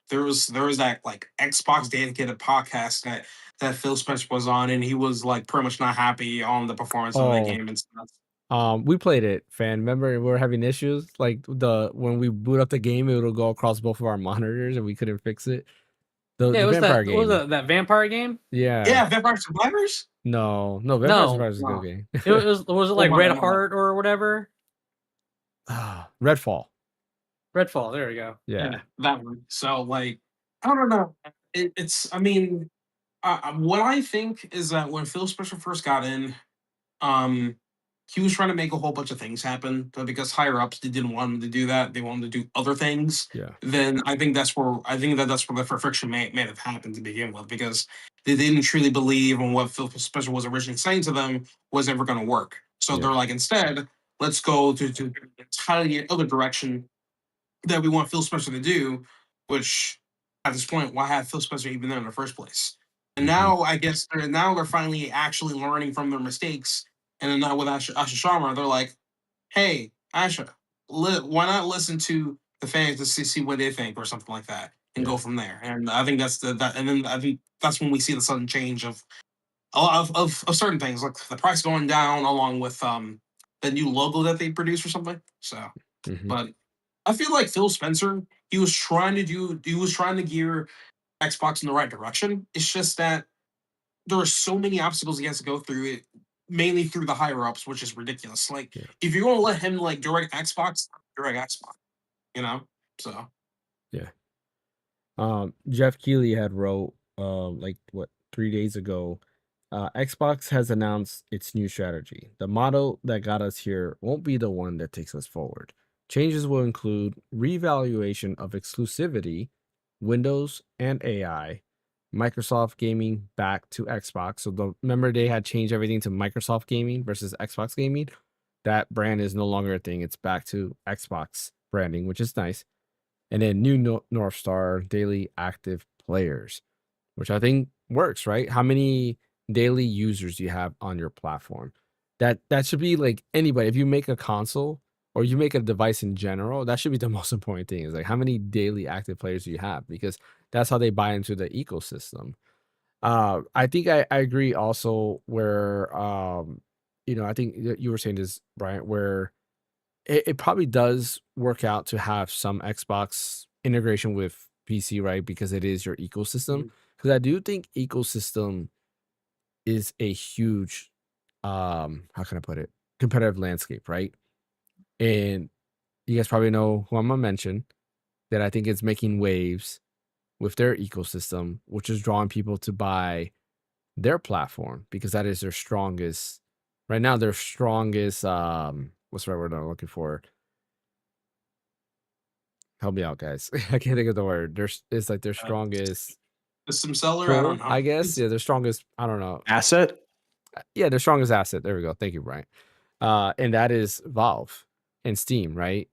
there was that like Xbox dedicated podcast that Phil Spencer was on, and he was like pretty much not happy on the performance of that game and stuff. We played it, fan. Remember, we were having issues like when we boot up the game, it would go across both of our monitors, and we couldn't fix it. The it was vampire that. What was game. that vampire game? Yeah. Yeah, Vampire Survivors. No, Vampire Survivors is a good No. game. Was it like my Red God. Heart or whatever? Redfall. Redfall. There we go. Yeah. That one. So like, I don't know. It's. I mean, what I think is that when Phil Spencer first got in, um, he was trying to make a whole bunch of things happen, but because higher ups they didn't want him to do that, they wanted to do other things. Yeah. Then I think that's where the friction may have happened to begin with, because they didn't truly believe in what Phil Spencer was originally saying to them was ever going to work. So Yeah. they're like, instead, let's go to entirely other direction that we want Phil Spencer to do, which at this point, why have Phil Spencer even there in the first place? And now I guess they're finally actually learning from their mistakes. And then now with Asha Sharma, they're like, hey, Asha, why not listen to the fans to see what they think or something like that and go from there. And I think that's and then I think that's when we see the sudden change of a lot of certain things, like the price going down along with the new logo that they produce or something. So, but I feel like Phil Spencer, he was trying to gear Xbox in the right direction. It's just that there are so many obstacles he has to go through it, mainly through the higher ups, which is ridiculous. Like if you're gonna let him like direct Xbox, you know? So Yeah. Jeff Keighley had wrote like 3 days ago. Xbox has announced its new strategy. The model that got us here won't be the one that takes us forward. Changes will include revaluation of exclusivity, Windows and AI, Microsoft gaming back to Xbox. So remember they had changed everything to Microsoft gaming versus Xbox gaming. That brand is no longer a thing. It's back to Xbox branding, which is nice. And then new North Star daily active players, which I think works, right? How many daily users do you have on your platform? That should be like anybody. If you make a console or you make a device in general, that should be the most important thing, is like how many daily active players do you have, because that's how they buy into the ecosystem. I think I agree also where I think you were saying this, Brian, where it probably does work out to have some Xbox integration with PC, right? Because it is your ecosystem. Because I do think ecosystem is a huge, how can I put it, competitive landscape, right? And you guys probably know who I'm gonna mention, that I think is making waves with their ecosystem, which is drawing people to buy their platform because that is their strongest right now. Their strongest, what's the right word I'm looking for? Help me out, guys. I can't think of the word. It's like their strongest system seller, I don't know. I guess. Yeah, their strongest, I don't know. Asset? Yeah, their strongest asset. There we go. Thank you, Brian. And that is Valve and Steam, right?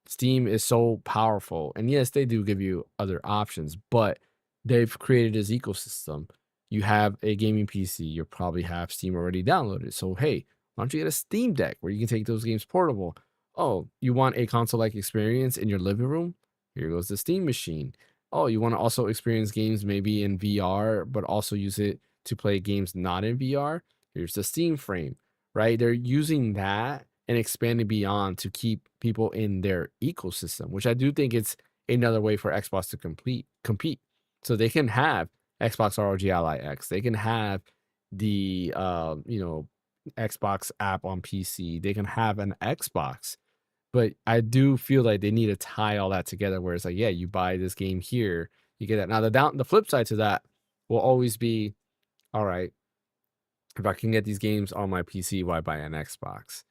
Steam is so powerful. And yes, they do give you other options, but they've created this ecosystem. You have a gaming PC, you probably have Steam already downloaded. So hey, why don't you get a Steam Deck where you can take those games portable? Oh, you want a console-like experience in your living room? Here goes the Steam machine. Oh, you want to also experience games maybe in VR, but also use it to play games not in VR? Here's the Steam Frame, right? They're using that and expanding beyond to keep people in their ecosystem, which I do think it's another way for Xbox to compete. So they can have Xbox ROG Ally X. They can have the Xbox app on PC. They can have an Xbox. But I do feel like they need to tie all that together where it's like, yeah, you buy this game here, you get that. Now the flip side to that will always be, all right, if I can get these games on my PC, why buy an Xbox?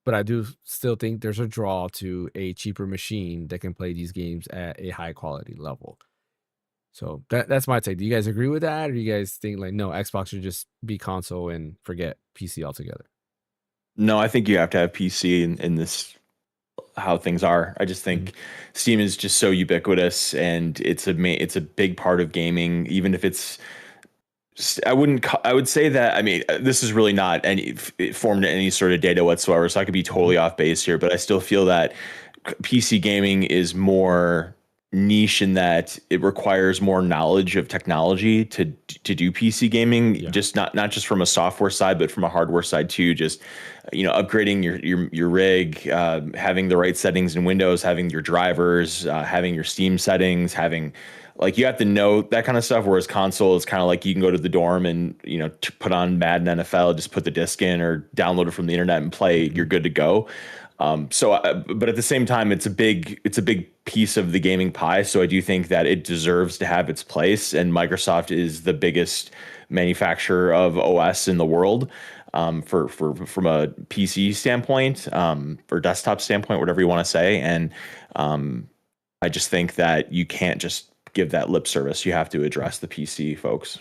But I do still think there's a draw to a cheaper machine that can play these games at a high quality level. So that's my take. Do you guys agree with that? Or do you guys think like, no, Xbox should just be console and forget PC altogether? No, I think you have to have PC in this, how things are. I just think Steam is just so ubiquitous, and it's a big part of gaming, even if it's, I would say that, I mean, this is really not formed any sort of data whatsoever, so I could be totally off base here, but I still feel that PC gaming is more niche in that it requires more knowledge of technology to do PC gaming, just not just from a software side, but from a hardware side too. Just upgrading your rig, having the right settings in Windows, having your drivers, having your Steam settings, having you have to know that kind of stuff. Whereas console is kind of like you can go to the dorm and to put on Madden NFL, just put the disc in or download it from the internet and play. You're good to go. But at the same time, it's a big piece of the gaming pie. So I do think that it deserves to have its place. And Microsoft is the biggest manufacturer of OS in the world, from a PC standpoint, or desktop standpoint, whatever you want to say. And I just think that you can't just give that lip service. You have to address the PC folks.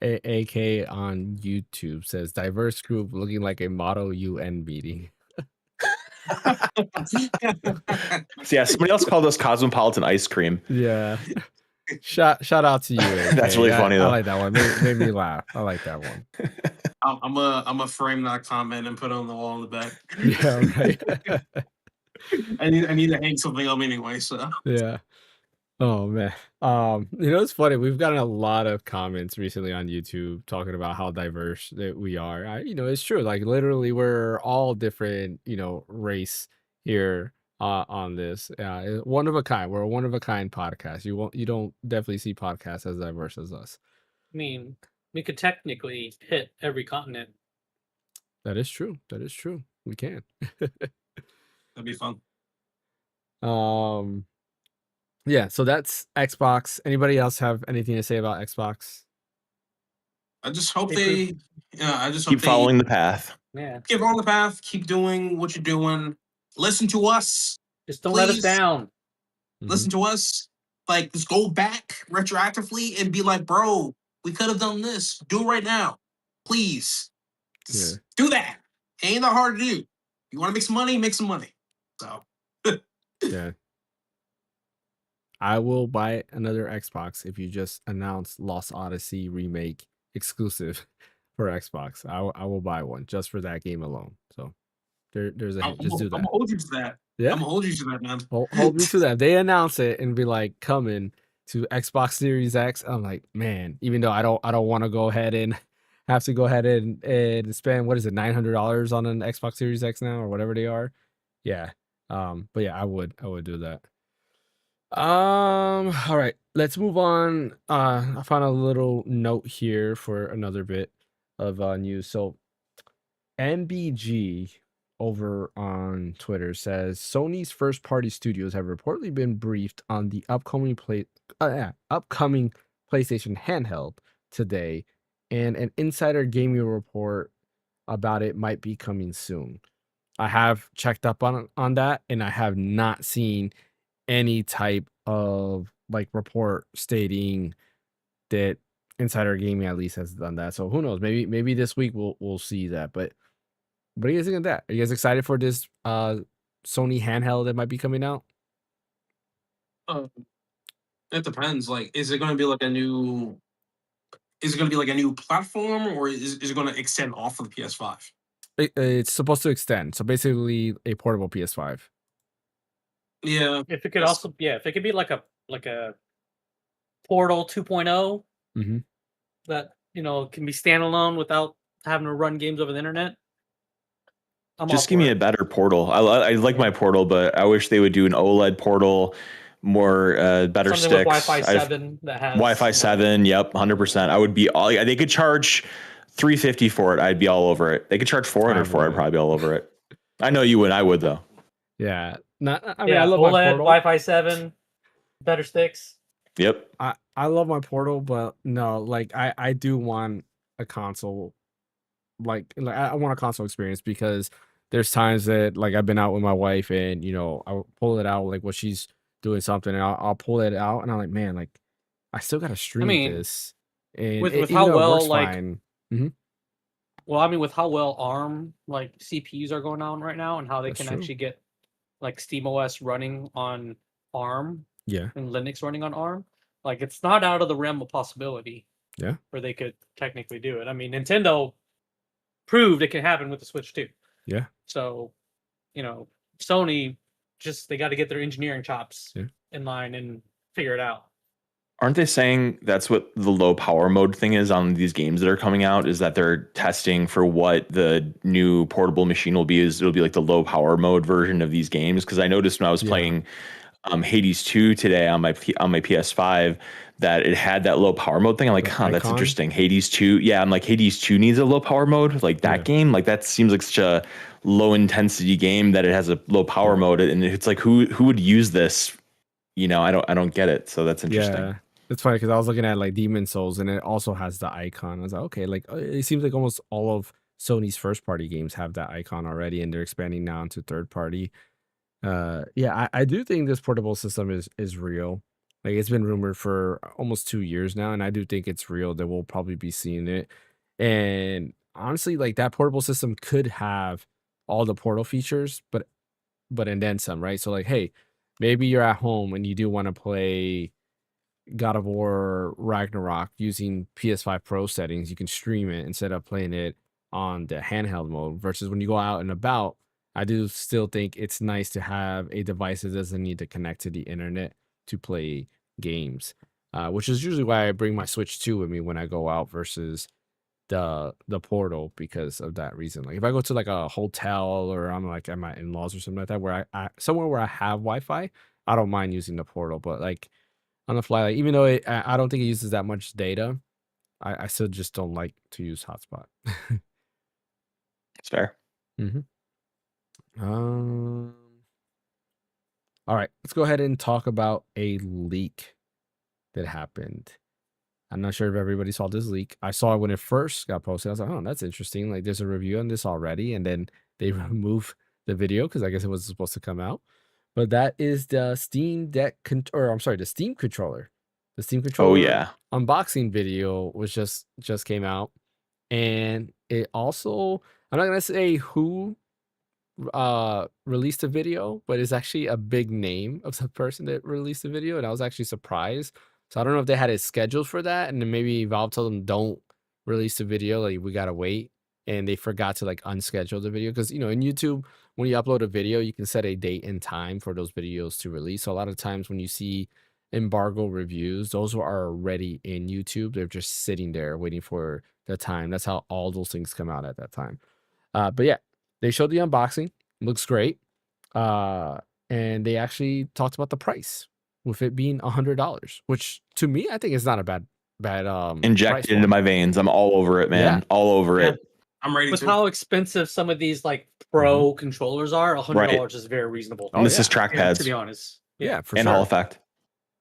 AK on YouTube says diverse group looking like a Model UN meeting. So yeah, somebody else called us cosmopolitan ice cream. Yeah. Shout out to you. AK. That's really funny though. I like that one. Made me laugh. I like that one. I'm gonna frame that comment and put it on the wall in the back. Yeah, right. I need to hang something up anyway. So yeah. Oh man. It's funny. We've gotten a lot of comments recently on YouTube talking about how diverse that we are. It's true. Like literally, we're all different. Race here on this. One of a kind. We're a one of a kind podcast. You don't definitely see podcasts as diverse as us. I mean, we could technically hit every continent. That is true. We can. that'd be fun. Yeah, so that's Xbox. Anybody else have anything to say about Xbox? I just hope I just keep following the path. Yeah. Keep on the path. Keep doing what you're doing. Listen to us. Just don't let us down. Listen to us. Just go back retroactively and be like, bro, we could have done this. Do it right now. Please. Just do that. It ain't that hard to do. You want to make some money? Make some money. So. Yeah. I will buy another Xbox if you just announce Lost Odyssey remake exclusive for Xbox. I will buy one just for that game alone. So there's a just do that. I'm gonna hold you to that. Yeah, I'm gonna hold you to that, man. Hold me to that. If they announce it and be like coming to Xbox Series X, I'm like, man. Even though I don't want to go ahead and have to go ahead and spend what is it, $900 on an Xbox Series X now or whatever they are. Yeah. But yeah, I would do that. All right, let's move on. I found a little note here for another bit of news. So MBG over on Twitter says Sony's first party studios have reportedly been briefed on the upcoming PlayStation handheld today, and an insider gaming report about it might be coming soon. I have checked up on that, and I have not seen any type of report stating that Insider Gaming at least has done that. So who knows? Maybe this week we'll see that. But what do you guys think of that? Are you guys excited for this Sony handheld that might be coming out? It depends. Is it going to be like a new? Is it going to be like a new platform, or is it going to extend off of the PS5? It's supposed to extend. So basically, a portable PS5. Yeah. If it could be like a Portal 2.0, that can be standalone without having to run games over the internet. Just give me a better Portal. I like my Portal, but I wish they would do an OLED Portal, more better Something sticks. With Wi-Fi 7 that has Wi-Fi 7. Yep, 100%. I would be all. They could charge $350 for it. I'd be all over it. They could charge $400 for it. I'd probably be all over it. I know you would. I would though. Yeah. I love OLED, my Portal. Wi-Fi 7, better sticks. Yep. I love my Portal, but no, I do want a console. I want a console experience, because there's times that I've been out with my wife and I'll pull it out while she's doing something, and I'll pull it out and I'm like, man, I still gotta stream this. And with how well fine. Well, I mean, with how well ARM CPUs are going on right now, and how they can actually get SteamOS running on ARM, and Linux running on ARM, it's not out of the realm of possibility. Yeah, where they could technically do it. I mean, Nintendo proved it can happen with the Switch too. Yeah. So, Sony just they got to get their engineering chops in line and figure it out. Aren't they saying that's what the low power mode thing is on these games that are coming out? Is that they're testing for what the new portable machine will be? It'll be like the low power mode version of these games. Because I noticed when I was playing Hades 2 today on my PS5 that it had that low power mode thing. I'm like, huh, that's interesting. Hades 2, yeah. I'm like, Hades 2 needs a low power mode, like that game. Like that seems like such a low intensity game that it has a low power mode, and it's like who would use this? You know, I don't get it. So that's interesting. Yeah. It's funny because I was looking at like Demon Souls and it also has the icon. I was like, okay, like it seems like almost all of Sony's first party games have that icon already, and they're expanding now into third party. Yeah, I do think this portable system is real. Like it's been rumored for almost 2 years now, and I do think it's real that we'll probably be seeing it. And honestly, like that portable system could have all the Portal features, but and then some, right? So like, hey, maybe you're at home and you do want to play God of War Ragnarok using PS5 Pro settings. You can stream it instead of playing it on the handheld mode. Versus when you go out and about, I do still think it's nice to have a device that doesn't need to connect to the internet to play games, which is usually why I bring my Switch 2 with me when I go out versus the Portal, because of that reason. Like if I go to like a hotel or I'm like at my in-laws or something like that, where I somewhere where I have Wi-Fi, I don't mind using the Portal. But like on the fly, like even though I don't think it uses that much data, I still just don't like to use hotspot. It's fair. All right, let's go ahead and talk about a leak that happened. I'm not sure if everybody saw this leak. I saw it when it first got posted. I was like, oh, that's interesting. Like there's a review on this already, and then they removed the video because I guess it wasn't supposed to come out. But that is the Steam Deck, the Steam controller. The Steam controller unboxing video was just came out, and it also, I'm not gonna say who released the video, but it's actually a big name of the person that released the video, and I was actually surprised. So I don't know if they had it scheduled for that, and then maybe Valve told them don't release the video, like we gotta wait, and they forgot to like unschedule the video, because you know in YouTube when you upload a video you can set a date and time for those videos to release. So a lot of times when you see embargo reviews, those are already in YouTube. They're just sitting there waiting for the time. That's how all those things come out at that time. But yeah, they showed the unboxing. Looks great. And they actually talked about the price, with it being $100, which to me I think is not a bad injected into my veins. I'm all over it, man. All over it. I'm ready. With how expensive some of these like pro controllers are, $100 is very reasonable. And this is trackpads, to be honest. Yeah, for and sure. Hall effect.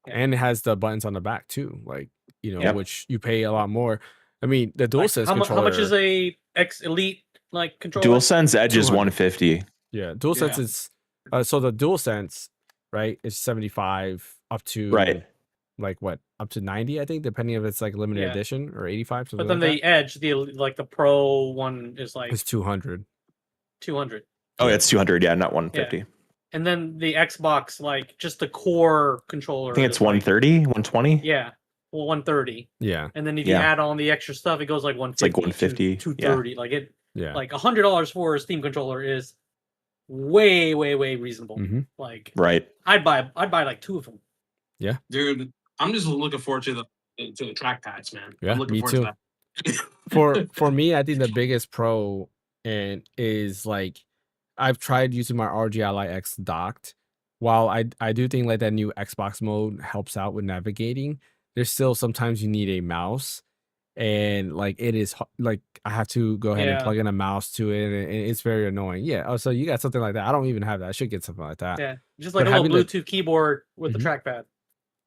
And it has the buttons on the back too, like you know, which you pay a lot more. I mean, the DualSense controller. How much is a X Elite like controller? DualSense Edge is $150. Yeah, DualSense is so the DualSense, right, is 75 up to like what, up to 90, I think, depending if it's like limited edition, or 85. But then the Edge, the Pro one is like it's 200. 200. Oh, it's 200. Yeah, not 150. Yeah. And then the Xbox, like just the core controller, I think it's 130, 120. Yeah, well, 130. Yeah. And then if you add on the extra stuff, it goes like 150. It's like 150, 230. Like it. Yeah. Like $100 for a Steam controller is way reasonable. Like I'd buy like two of them. Yeah, dude, I'm just looking forward to the trackpads, man. Yeah, I'm looking me forward too. To that. for me, I think the biggest pro and is like I've tried using my ROG Ally X docked. While I do think like that new Xbox mode helps out with navigating, there's still sometimes you need a mouse, and like it is like I have to go ahead and plug in a mouse to it, and it's very annoying. Yeah. Oh, so you got something like that? I don't even have that. I should get something like that. Yeah, just like a little Bluetooth keyboard with the trackpad.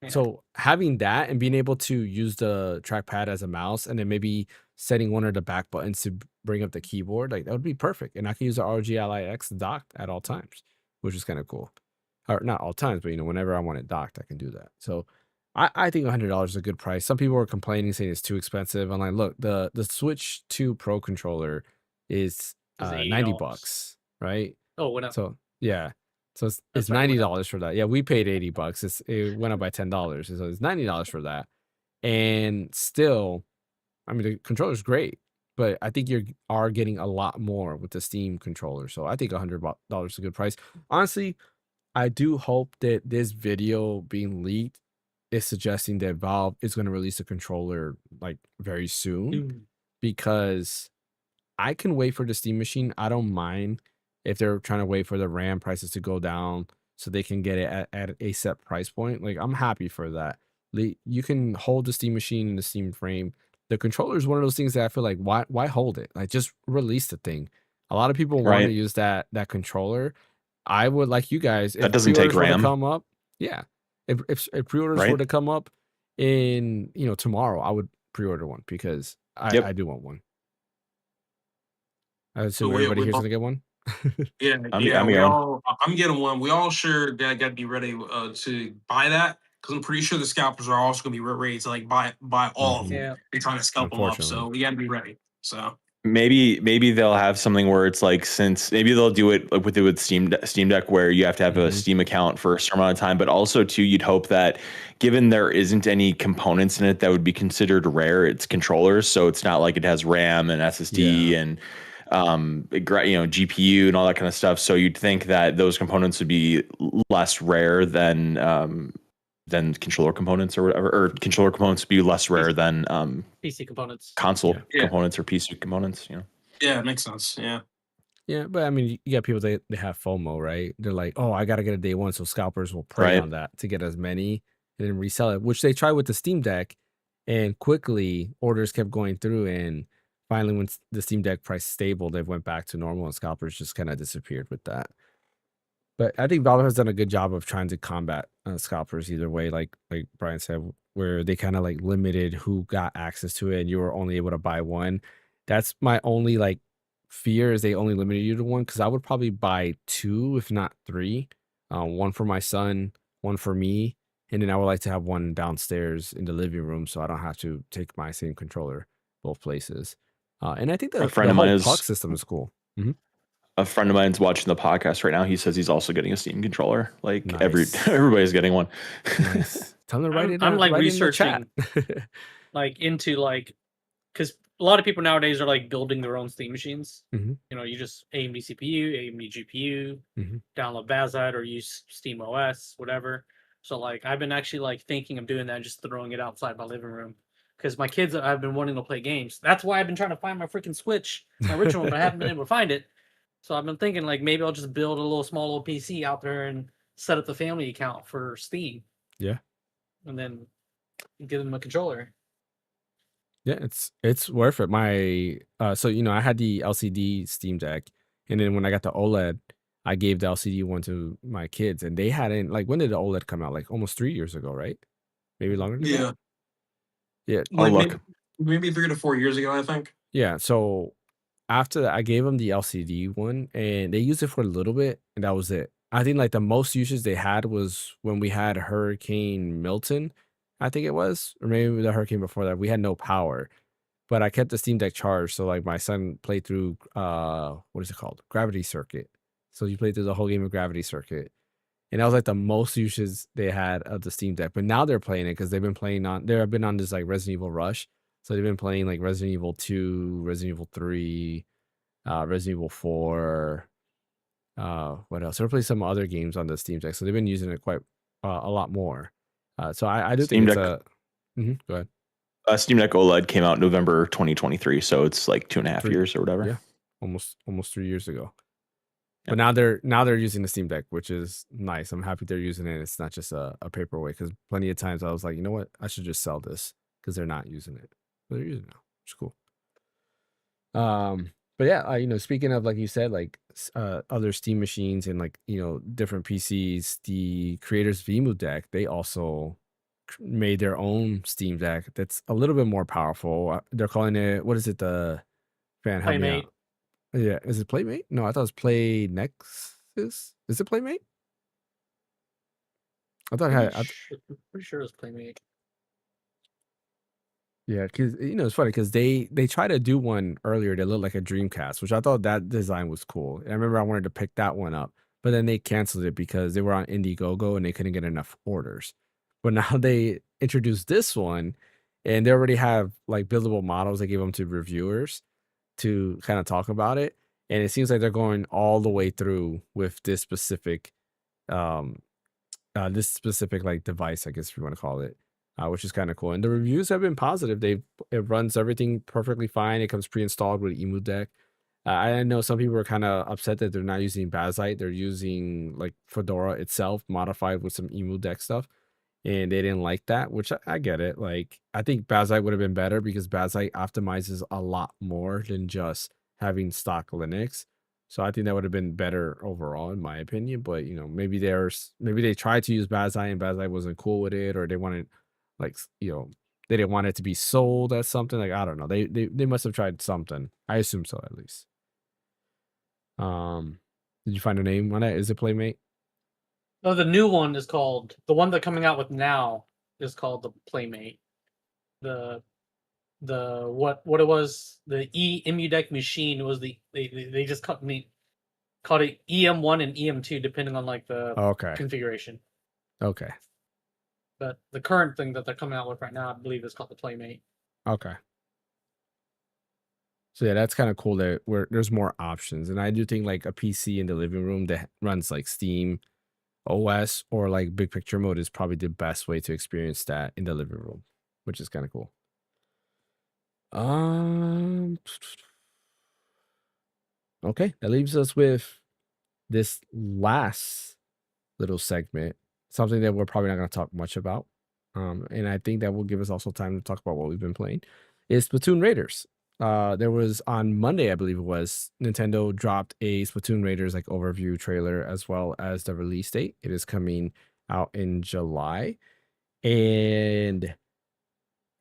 Yeah. So having that and being able to use the trackpad as a mouse, and then maybe setting one of the back buttons to bring up the keyboard, like that would be perfect. And I can use the ROG Ally X docked at all times, which is kind of cool. Or not all times, but you know, whenever I want it docked, I can do that. So I think $100 is a good price. Some people are complaining, saying it's too expensive. I'm like, look, the Switch 2 Pro controller is $90, right? Oh, what up? So yeah. So it's $90 for that. Yeah, we paid $80. It went up by $10. So it's $90 for that. And still, I mean, the controller's great, but I think you are getting a lot more with the Steam controller. So I think $100 is a good price. Honestly, I do hope that this video being leaked is suggesting that Valve is going to release a controller like very soon, because I can wait for the Steam Machine. I don't mind if they're trying to wait for the RAM prices to go down so they can get it at a set price point. Like, I'm happy for that. You can hold the Steam Machine and the Steam Frame. The controller is one of those things that I feel like, why hold it? Like, just release the thing. A lot of people want to Right. use that controller. I would, like you guys, That if doesn't take pre-orders were to RAM. come up, yeah. If pre-orders were Right. to come up in, tomorrow, I would pre-order one because Yep. I do want one. I assume So everybody we here's all, gonna get one. yeah, I'm yeah, getting we one. all. I'm getting one. We all sure got to be ready to buy that because I'm pretty sure the scalpers are also going to be ready to like buy all of them. Yeah. They're trying to scalp them up, so Unfortunately. we got to be ready. So Maybe they'll have something where it's like, since maybe they'll do it like with Steam Deck, where you have to have a Steam account for a certain amount of time, but also too, you'd hope that given there isn't any components in it that would be considered rare, it's controllers, so it's not like it has RAM and SSD and GPU and all that kind of stuff. So you'd think that those components would be less rare than controller components or whatever, or controller components would be less rare than PC components, console Yeah. components or PC components. yeah, it makes sense. Yeah. Yeah, but I mean, you got people they have FOMO, right? They're like, oh, I gotta get a day one, so scalpers will prey Right. on that to get as many and then resell it, which they tried with the Steam Deck, and quickly orders kept going through, and finally, when the Steam Deck price stable, they went back to normal, and scalpers just kind of disappeared with that. But I think Valve has done a good job of trying to combat scalpers either way, like Brian said, where they kind of like limited who got access to it, and you were only able to buy one. That's my only like fear, is they only limited you to one, because I would probably buy two, if not three. One for my son, one for me, and then I would like to have one downstairs in the living room so I don't have to take my same controller both places. And I think A the friend of mine whole is puck system is cool. a friend of mine's watching the podcast right now. He says he's also getting a Steam controller. Like Nice. everybody's getting one. Nice. Tell them to write it I'm down. like Write it in the chat. researching, like into like, because a lot of people nowadays are like building their own Steam machines. Mhm. You just AMD CPU, AMD GPU, Mhm. download Vazite or use Steam OS, whatever. So like, I've been actually like thinking of doing that, just throwing it outside my living room. Because my kids have been wanting to play games. That's why I've been trying to find my freaking Switch, my original one, but I haven't been able to find it. So I've been thinking like maybe I'll just build a small little PC out there and set up the family account for Steam. Yeah. And then give them a controller. Yeah, it's worth it. My so I had the LCD Steam Deck, and then when I got the OLED, I gave the LCD one to my kids, and they hadn't, like, when did the OLED come out? Like almost 3 years ago, right? Maybe longer than that? Yeah. Yeah. I'll Like look. maybe 3 to 4 years ago, I think. Yeah, so after that, I gave them the LCD one, and they used it for a little bit, and that was it. I think like the most usage they had was when we had Hurricane Milton, I think it was, or maybe the hurricane before that. We had no power, but I kept the Steam Deck charged, so like my son played through what is it called? Gravity Circuit. So you played through the whole game of Gravity Circuit. And that was like the most usage they had of the Steam Deck. But now they're playing it because they've been on this like Resident Evil rush. So they've been playing like Resident Evil 2, Resident Evil 3, Resident Evil 4. What else? They're playing some other games on the Steam Deck. So they've been using it quite a lot more. So I do Steam think it's Deck. Go ahead. Steam Deck OLED came out November 2023, so it's like 2.5 years or whatever. Yeah, almost 3 years ago. Yep. But now they're using the Steam Deck, which is nice. I'm happy they're using it. It's not just a paperweight, because plenty of times I was like, you know what, I should just sell this because they're not using it. But they're using it now, which is cool. But yeah, speaking of, like you said, like other Steam machines and like different PCs, the creators Vemu Deck, they also made their own Steam Deck that's a little bit more powerful. They're calling it, what is it? The fan help me Playmate. out. Yeah, is it Playmate? No, I thought it was Play Nexus. Is it Playmate? I thought it had. Pretty sure it was Playmate. Yeah, because it's funny because they tried to do one earlier that looked like a Dreamcast, which I thought that design was cool. And I remember I wanted to pick that one up, but then they canceled it because they were on Indiegogo and they couldn't get enough orders. But now they introduced this one, and they already have like buildable models. They gave them to reviewers to kind of talk about it, and it seems like they're going all the way through with this specific um this specific like device, I guess if you want to call it, which is kind of cool. And the reviews have been positive. It runs everything perfectly fine. It comes pre-installed with Emu Deck. I know some people are kind of upset that they're not using Bazite. They're using like Fedora itself modified with some Emu Deck stuff, and they didn't like that, which I get it. Like I think Bazite would have been better because Bazite optimizes a lot more than just having stock Linux. So I think that would have been better overall, in my opinion. But maybe they tried to use Bazite and Bazite wasn't cool with it, or they wanted like they didn't want it to be sold as something. Like I don't know. They must have tried something. I assume so at least. Did you find a name on it? Is it Playmate? No, the new one is called the one they're coming out with now is called the Playmate. The what it was, the EMU Deck machine was they just called it EM1 and EM2 depending on like the configuration. Okay. But the current thing that they're coming out with right now, I believe, is called the Playmate. Okay. So yeah, that's kind of cool that there's more options. And I do think like a PC in the living room that runs like Steam OS or like big picture mode is probably the best way to experience that in the living room, which is kind of cool. Okay, that leaves us with this last little segment, something that we're probably not going to talk much about. And I think that will give us also time to talk about what we've been playing. Is Splatoon Raiders. There was on Monday, I believe it was, Nintendo dropped a Splatoon Raiders like overview trailer as well as the release date. It is coming out in July, and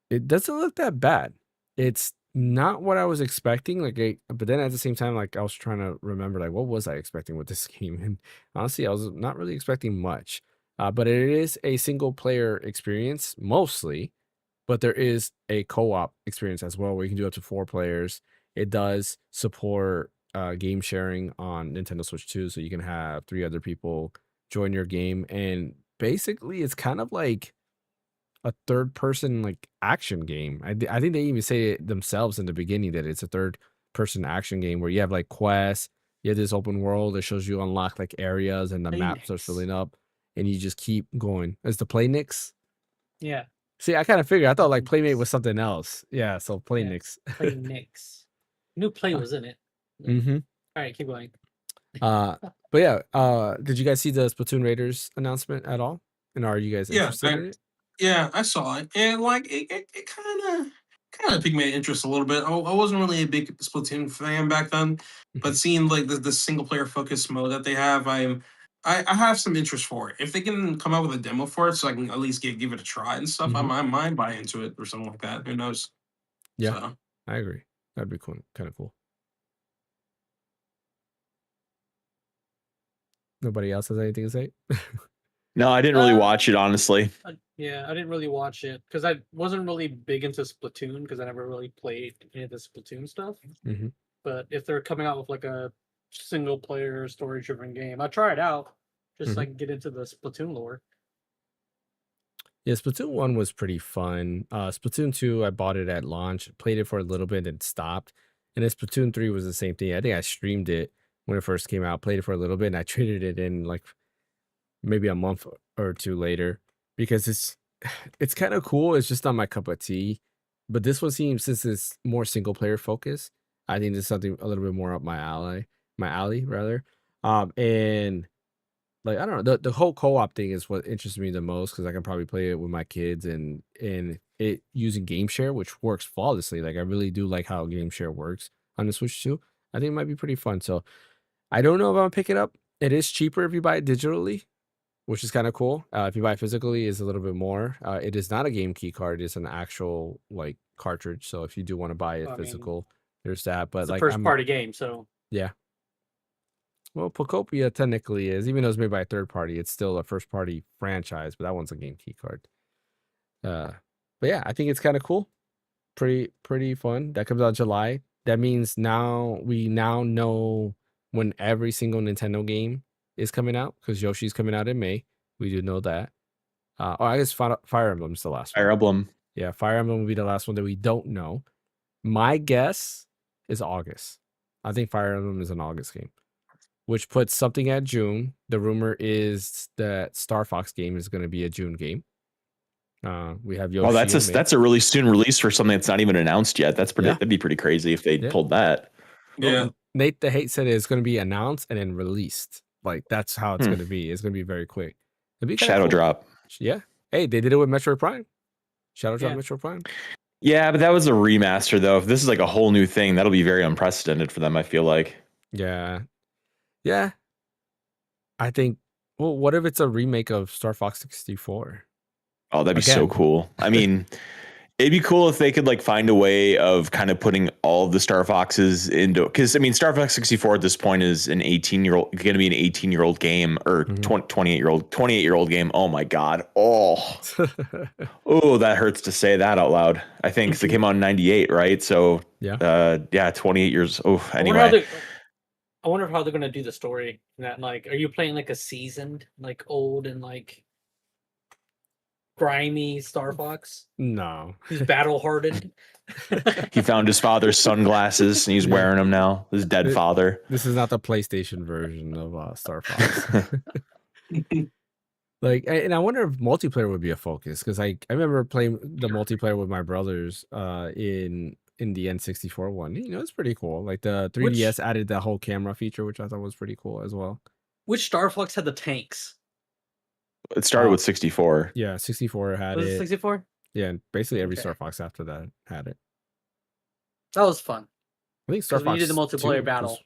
it doesn't look that bad. It's not what I was expecting. But then at the same time, like I was trying to remember, like what was I expecting with this game? And honestly, I was not really expecting much. But it is a single player experience mostly, but there is a co-op experience as well where you can do up to 4 players. It does support game sharing on Nintendo Switch 2, so you can have 3 other people join your game. And basically, it's kind of like a third person like action game. I think they even say it themselves in the beginning that it's a third person action game where you have like quests, you have this open world that shows you unlock like areas and the map starts filling up and you just keep going. Is the Phaneckswhy? Yeah. See, I kind of figured. I thought like Playmate was something else. Yeah, so Phaneckswhy. Yeah, Phaneckswhy. New Play was in it. Mm-hmm. All right, keep going. But yeah, did you guys see the Splatoon Raiders announcement at all? And are you guys interested in it? Yeah, I saw it, and like it kind of piqued my interest a little bit. I wasn't really a big Splatoon fan back then, but seeing like the single player focus mode that they have, I have some interest for it. If they can come out with a demo for it, so I can at least give it a try and stuff, I might buy into it or something like that. Who knows? Yeah, so. I agree. That'd be cool, kind of cool. Nobody else has anything to say? No, I didn't really watch it, honestly. Yeah, I didn't really watch it because I wasn't really big into Splatoon because I never really played any of the Splatoon stuff. But if they're coming out with like a single player story driven game, I try it out just so I can get into the Splatoon lore. Yeah, Splatoon 1 was pretty fun. Splatoon 2, I bought it at launch, played it for a little bit and stopped. And then Splatoon 3 was the same thing. I think I streamed it when it first came out, played it for a little bit, and I traded it in like maybe a month or 2 later because it's kind of cool. It's just not my cup of tea. But this one seems, since it's more single player focused, I think there's something a little bit more up my alley rather. And like I don't know, the whole co-op thing is what interests me the most because I can probably play it with my kids and it using game share, which works flawlessly. Like I really do like how game share works on the Switch 2. I think it might be pretty fun. So I don't know if I'm gonna pick it up. It is cheaper if you buy it digitally, which is kind of cool. If you buy it physically, it's a little bit more. It is not a game key card; it's an actual like cartridge. So if you do want to buy it physical, there's that. But it's like a first party game, so yeah. Well, Pocopia technically is, even though it's made by a third party, it's still a first party franchise, but that one's a game key card. But yeah, I think it's kind of cool. Pretty fun. That comes out in July. That means we know when every single Nintendo game is coming out because Yoshi's coming out in May. We do know that. I guess Fire Emblem's the last one. Fire Emblem. Yeah, Fire Emblem will be the last one that we don't know. My guess is August. I think Fire Emblem is an August game. which puts something at June. The rumor is that Star Fox game is going to be a June game. We have Yoshi. Well, that's a really soon release for something that's not even announced yet. That'd be pretty crazy if they pulled that. Yeah. Nate the Hate said it's going to be announced and then released. Like that's how it's going to be. It's going to be very quick. It'd be Shadow cool. Drop. Yeah. Hey, they did it with Metroid Prime. Shadow Drop Metroid Prime. Yeah, but that was a remaster though. If this is like a whole new thing, that'll be very unprecedented for them, I feel like. Yeah. Yeah. I think, well, what if it's a remake of Star Fox 64? Oh, that'd be so cool. I mean, it'd be cool if they could like find a way of kind of putting all of the Star Foxes into, because I mean, Star Fox 64 at this point is an 18-year-old, going to be an 18-year-old game or 28-year-old game. Oh my God. Oh, that hurts to say that out loud. I think they came out in 98, right? So yeah, 28 years. Oh, anyway. I wonder how they're going to do the story. That like, are you playing like a seasoned, like old and like grimy Star Fox? No. Who's battle hardened? He found his father's sunglasses and he's wearing them now. His dead father. This is not the PlayStation version of Star Fox. Like, and I wonder if multiplayer would be a focus, because I remember playing the multiplayer with my brothers in the N64 one. You know, it's pretty cool. Like the 3DS added the whole camera feature, which I thought was pretty cool as well. Which Star Fox had the tanks? It started with 64. Yeah, 64 had it. 64? Yeah, basically every Star Fox after that had it. That was fun. I think Star Fox you did the multiplayer battle.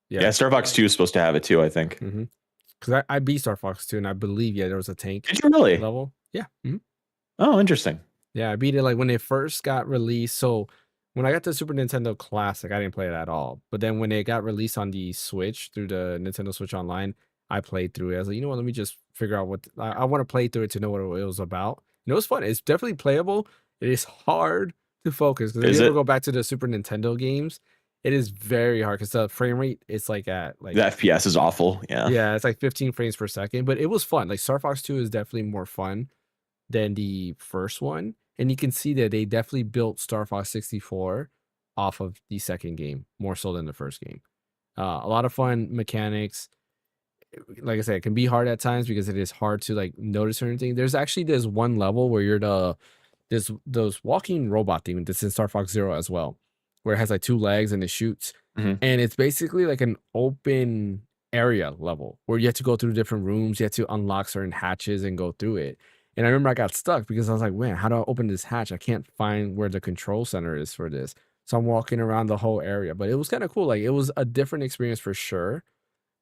Yeah, Star Fox 2 is supposed to have it too, I think. Because I beat Star Fox 2, and I believe there was a tank. Did you really? Level? Yeah. Oh, interesting. Yeah, I beat it like when it first got released. So when I got the Super Nintendo Classic, I didn't play it at all. But then when it got released on the Switch through the Nintendo Switch Online, I played through it. I was like, you know what? Let me just figure out what I want to play through it to know what it was about. And it was fun. It's definitely playable. It is hard to focus, because if you ever go back to the Super Nintendo games, it is very hard because the frame rate is like at like the FPS is awful. Yeah, it's like 15 frames per second, but it was fun. Like Star Fox 2 is definitely more fun than the first one, and you can see that they definitely built Star Fox 64 off of the second game more so than the first game. A lot of fun mechanics. Like I said, it can be hard at times because it is hard to like notice certain things. There's actually this one level where you're those walking robot thing that's in Star Fox Zero as well, where it has like 2 legs and it shoots. And it's basically like an open area level where you have to go through different rooms. You have to unlock certain hatches and go through it. And I remember I got stuck because I was like, man, how do I open this hatch? I can't find where the control center is for this. So I'm walking around the whole area, but it was kind of cool. Like it was a different experience for sure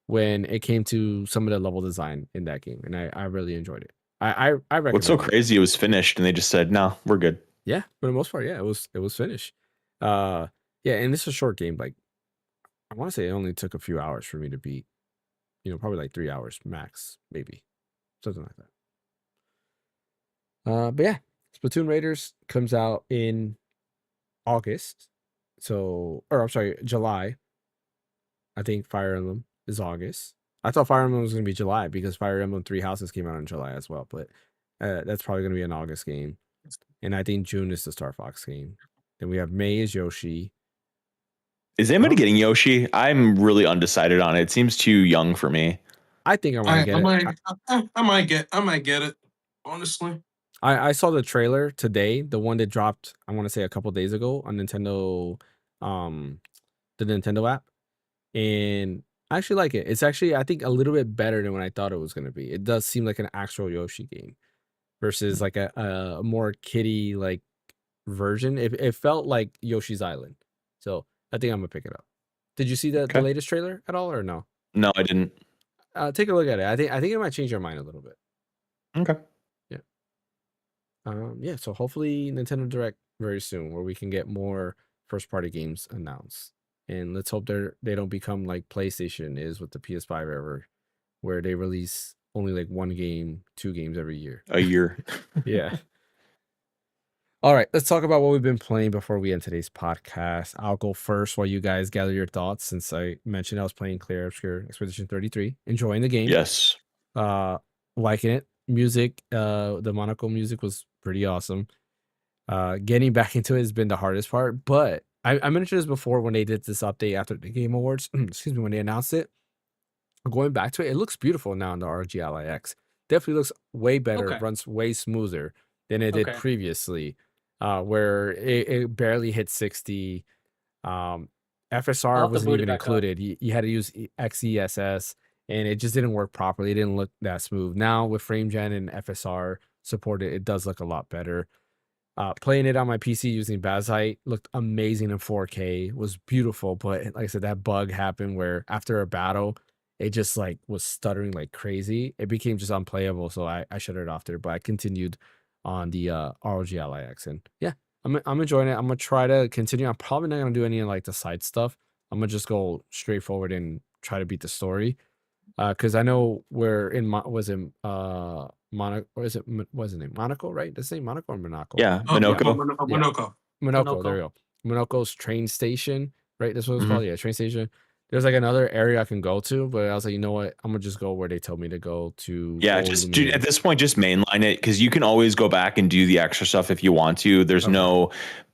when it came to some of the level design in that game. And I really enjoyed it. I recommend What's so crazy, it was finished and they just said, no, we're good. Yeah, for the most part, yeah, it was finished. Yeah, and this is a short game. Like I want to say it only took a few hours for me to beat. You know, probably like 3 hours max, maybe. Something like that. But yeah, Splatoon Raiders comes out in August. So, or I'm sorry, July. I think Fire Emblem is August. I thought Fire Emblem was going to be July because Fire Emblem 3 Houses came out in July as well. But that's probably going to be an August game. And I think June is the Star Fox game. Then we have May is Yoshi. Is anybody getting Yoshi? I'm really undecided on it. It seems too young for me. I think I want to get it. I might get it, honestly. I saw the trailer today, the one that dropped, I want to say a couple days ago on Nintendo, the Nintendo app. And I actually like it. It's actually, I think, a little bit better than what I thought it was going to be. It does seem like an actual Yoshi game versus like a more kiddie like version. It felt like Yoshi's Island. So I think I'm going to pick it up. Did you see the latest trailer at all or no? No, I didn't. Take a look at it. I think it might change your mind a little bit. Okay. Yeah. Yeah. So hopefully Nintendo Direct very soon, where we can get more first party games announced, and let's hope they don't become like PlayStation is with the PS5 ever, where they release only like 1 game, 2 games every year. A year. Yeah. All right, let's talk about what we've been playing before we end today's podcast. I'll go first while you guys gather your thoughts, since I mentioned I was playing Clair Obscur Expedition 33, enjoying the game. Yes. Liking it. Music, the Monaco music was pretty awesome. Getting back into it has been the hardest part, but I mentioned this before when they did this update after the Game Awards. Excuse me, when they announced it. going back to it, it looks beautiful now in the ROG Ally X. Definitely looks way better, Okay. runs way smoother than it did Okay. previously, where it barely hit 60. FSR have to wasn't boot it even back up. included. You had to use XESS, and it just didn't work properly. It didn't look that smooth. Now with FrameGen and FSR supported, it does look a lot better. Playing it on my PC using Bazite looked amazing in 4K, was beautiful. But like I said, that bug happened where after a battle, it just like was stuttering like crazy. It became just unplayable, so I shut it off there. But I continued on the ROG Ally X, and yeah, I'm enjoying it. I'm gonna try to continue. I'm probably not gonna do any of like the side stuff. I'm gonna just go straight forward and try to beat the story. Because I know we're in was it Monaco, or is it wasn't it Monaco, right? That's the name, Monaco or Monaco? Yeah, Oh, Minoko. Yeah. Monoko. Monaco, there Panoco. you go. Monaco's train station, right? That's what it's Mhm. called. Yeah, train station. There's like another area I can go to, but I was like, you know what? I'm gonna just go where they told me to go to. Yeah, go just at illuminate. this point, just mainline it because you can always go back and do the extra stuff if you want to. There's Okay. no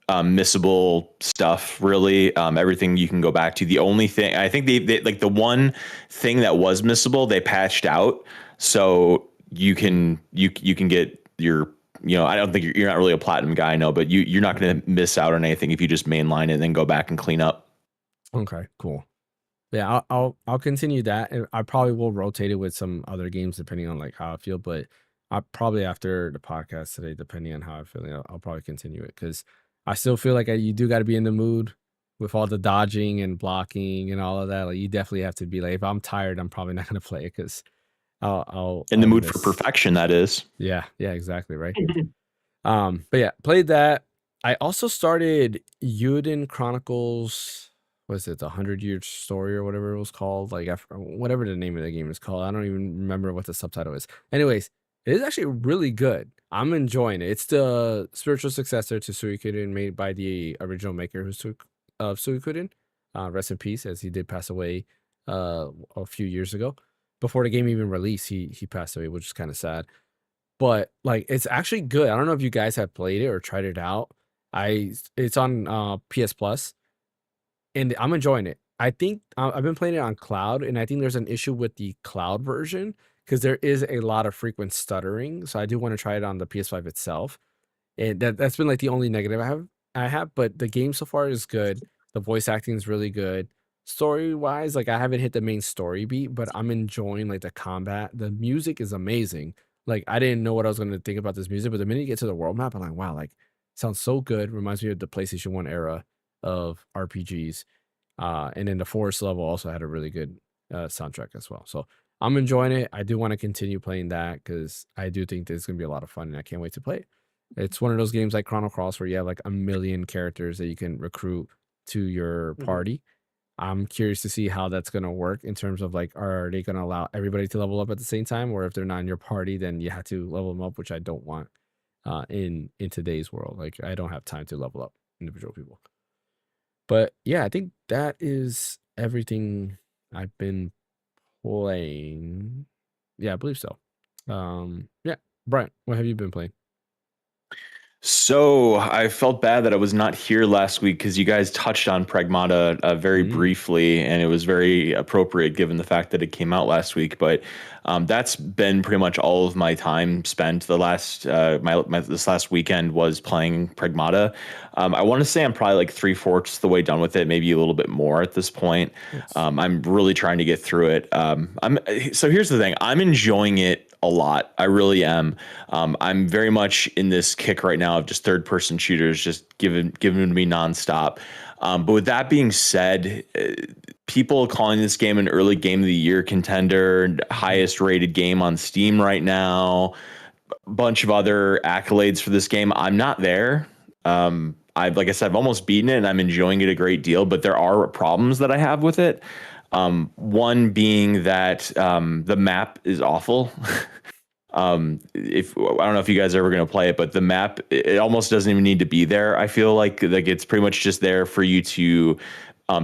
missable stuff really. Everything you can go back to. The only thing I think they like the one thing that was missable they patched out, so you can get your I don't think you're not really a platinum guy, no, but you're not going to miss out on anything if you just mainline it and then go back and clean up. Okay, cool. Yeah, I'll continue that, and I probably will rotate it with some other games depending on like how I feel. But I probably after the podcast today, depending on how I feel, I'll probably continue it because I still feel like you do got to be in the mood with all the dodging and blocking and all of that. Like you definitely have to be like, if I'm tired, I'm probably not gonna play it because In the I'll mood for miss. perfection, that is. Yeah, exactly right. But yeah, played that. I also started Yuden Chronicles. Was it the 100-Year Story or whatever it was called? Like whatever the name of the game is called. I don't even remember what the subtitle is. Anyways, it is actually really good. I'm enjoying it. It's the spiritual successor to Suikoden, made by the original maker of Suikoden. Rest in peace, as he did pass away a few years ago. Before the game even released, he passed away, which is kind of sad. But like it's actually good. I don't know if you guys have played it or tried it out. It's on PS Plus, and I'm enjoying it. I think I've been playing it on cloud, and I think there's an issue with the cloud version because there is a lot of frequent stuttering. So I do want to try it on the PS5 itself. And that's been like the only negative I have, but the game so far is good. The voice acting is really good. Story wise, like I haven't hit the main story beat, but I'm enjoying like the combat. The music is amazing. Like I didn't know what I was going to think about this music, but the minute you get to the world map, I'm like, wow, like sounds so good. Reminds me of the PlayStation 1 era of RPGs. And then the forest level also had a really good soundtrack as well. So I'm enjoying it. I do want to continue playing that because I do think there's going to be a lot of fun, and I can't wait to play it. It's one of those games like Chrono Cross where you have like a million characters that you can recruit to your party. I'm curious to see how that's going to work in terms of like, are they going to allow everybody to level up at the same time? Or if they're not in your party, then you have to level them up, which I don't want in today's world. Like I don't have time to level up individual people. But yeah, I think that is everything I've been playing. Yeah, I believe so. Yeah. Brian, what have you been playing? So I felt bad that I was not here last week because you guys touched on Pragmata very briefly, and it was very appropriate given the fact that it came out last week. But that's been pretty much all of my time spent. The last this last weekend was playing Pragmata. I want to say I'm probably like 3/4 the way done with it, maybe a little bit more at this point. I'm really trying to get through it. So here's the thing: I'm enjoying it a lot. I really am. I'm very much in this kick right now of just third-person shooters, just giving to me nonstop. But with that being said, people calling this game an early game of the year contender, highest rated game on Steam right now, a bunch of other accolades for this game. I'm not there. Like I said, I've almost beaten it and I'm enjoying it a great deal, but there are problems that I have with it. One being that the map is awful. If I don't know if you guys are ever going to play it, but the map, it almost doesn't even need to be there. I feel like it's pretty much just there for you to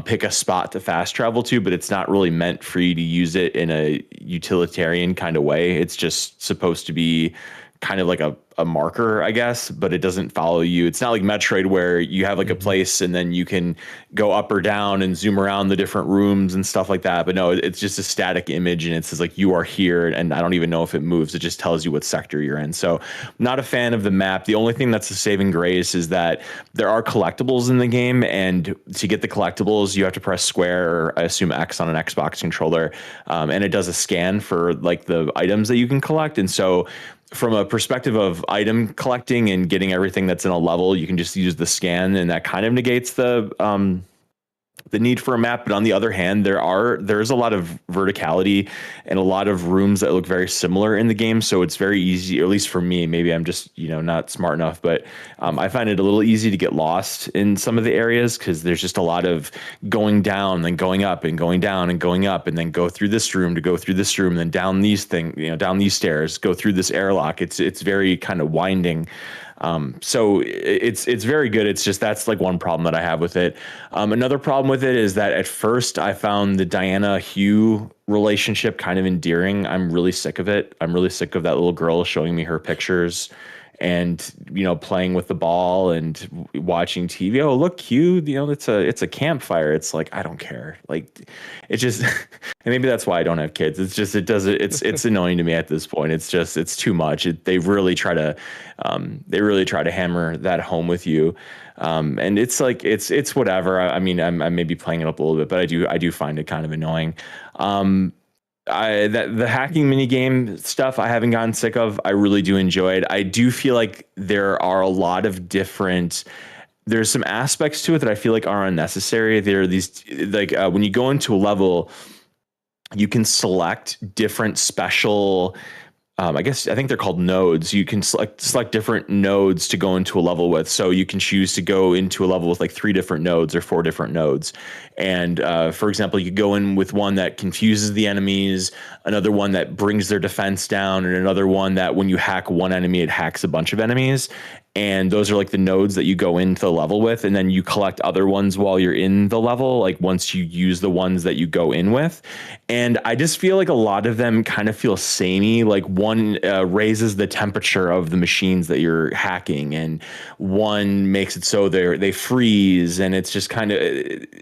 pick a spot to fast travel to, but it's not really meant for you to use it in a utilitarian kind of way. It's just supposed to be kind of like a a marker, I guess, but it doesn't follow you. It's not like Metroid where you have like a place and then you can go up or down and zoom around the different rooms and stuff like that. But no, it's just a static image and it says like you are here, and I don't even know if it moves. It just tells you what sector you're in. So not a fan of the map. The only thing that's a saving grace is that there are collectibles in the game, and to get the collectibles, you have to press square or I assume X on an Xbox controller, and it does a scan for like the items that you can collect. And so from a perspective of item collecting and getting everything that's in a level, you can just use the scan, and that kind of negates the need for a map. But on the other hand, there's a lot of verticality and a lot of rooms that look very similar in the game. So it's very easy, or at least for me, maybe I'm just, not smart enough, but I find it a little easy to get lost in some of the areas because there's just a lot of going down, then going up and going down and going up, and then go through this room to go through this room, and then down these down these stairs, go through this airlock. It's very kind of winding. So it's very good. It's just, that's like one problem that I have with it. Another problem with it is that at first I found the Diana Hugh relationship kind of endearing. I'm really sick of it. I'm really sick of that little girl showing me her pictures and playing with the ball and watching TV. Oh, look, cute. It's a campfire. It's like, I don't care. Like, it's just, and maybe that's why I don't have kids. It's just, it's annoying to me at this point. It's too much. They really try to hammer that home with you. And it's like, it's whatever. I mean, I'm maybe playing it up a little bit, but I do find it kind of annoying. The hacking minigame stuff I haven't gotten sick of. I really do enjoy it. I do feel like there are a lot of there's some aspects to it that I feel like are unnecessary. There are these, like when you go into a level, you can select different special, I think they're called nodes. You can select different nodes to go into a level with. So you can choose to go into a level with like 3 different nodes or 4 different nodes. And for example, you could go in with one that confuses the enemies, another one that brings their defense down, and another one that when you hack one enemy, it hacks a bunch of enemies. And those are like the nodes that you go into the level with, and then you collect other ones while you're in the level, like once you use the ones that you go in with. And I just feel like a lot of them kind of feel samey. Like one raises the temperature of the machines that you're hacking, and one makes it so they freeze, and it's just kind of,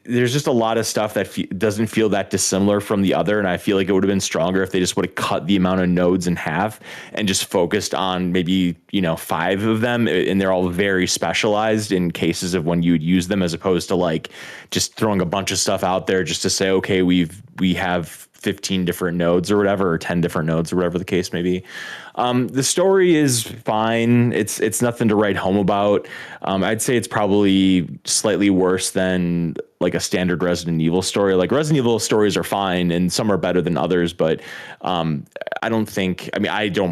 there's just a lot of stuff that doesn't feel that dissimilar from the other. And I feel like it would have been stronger if they just would have cut the amount of nodes in half and just focused on maybe 5 of them, and they're all very specialized in cases of when you would use them, as opposed to like just throwing a bunch of stuff out there just to say, okay, we have 15 different nodes or whatever, or 10 different nodes or whatever the case may be. The story is fine. It's nothing to write home about. I'd say it's probably slightly worse than like a standard Resident Evil story. Like Resident Evil stories are fine, and some are better than others, but I don't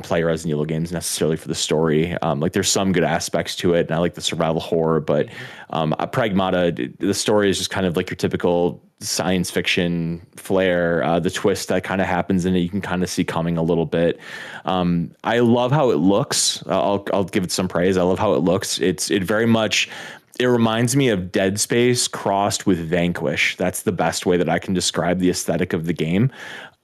play Resident Evil games necessarily for the story. Like there's some good aspects to it, and I like the survival horror, but Pragmata, the story is just kind of like your typical science fiction flair. The twist that kind of happens in it, you can kind of see coming a little bit. I love how it looks. I'll give it some praise. I love how it looks. It very much, it reminds me of Dead Space crossed with Vanquish. That's the best way that I can describe the aesthetic of the game.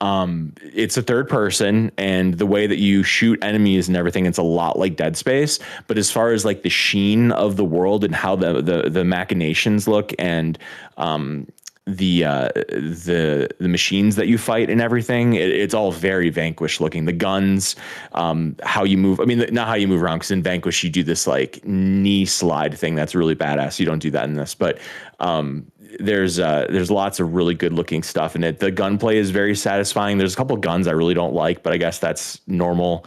It's a third person, and the way that you shoot enemies and everything, it's a lot like Dead Space. But as far as like the sheen of the world and how the machinations look, and the machines that you fight and everything, it's all very Vanquish looking. The guns, how you move, not how you move around, because in Vanquish you do this like knee slide thing that's really badass. You don't do that in this, but there's lots of really good looking stuff in it. The gunplay is very satisfying. There's a couple of guns I really don't like, but I guess that's normal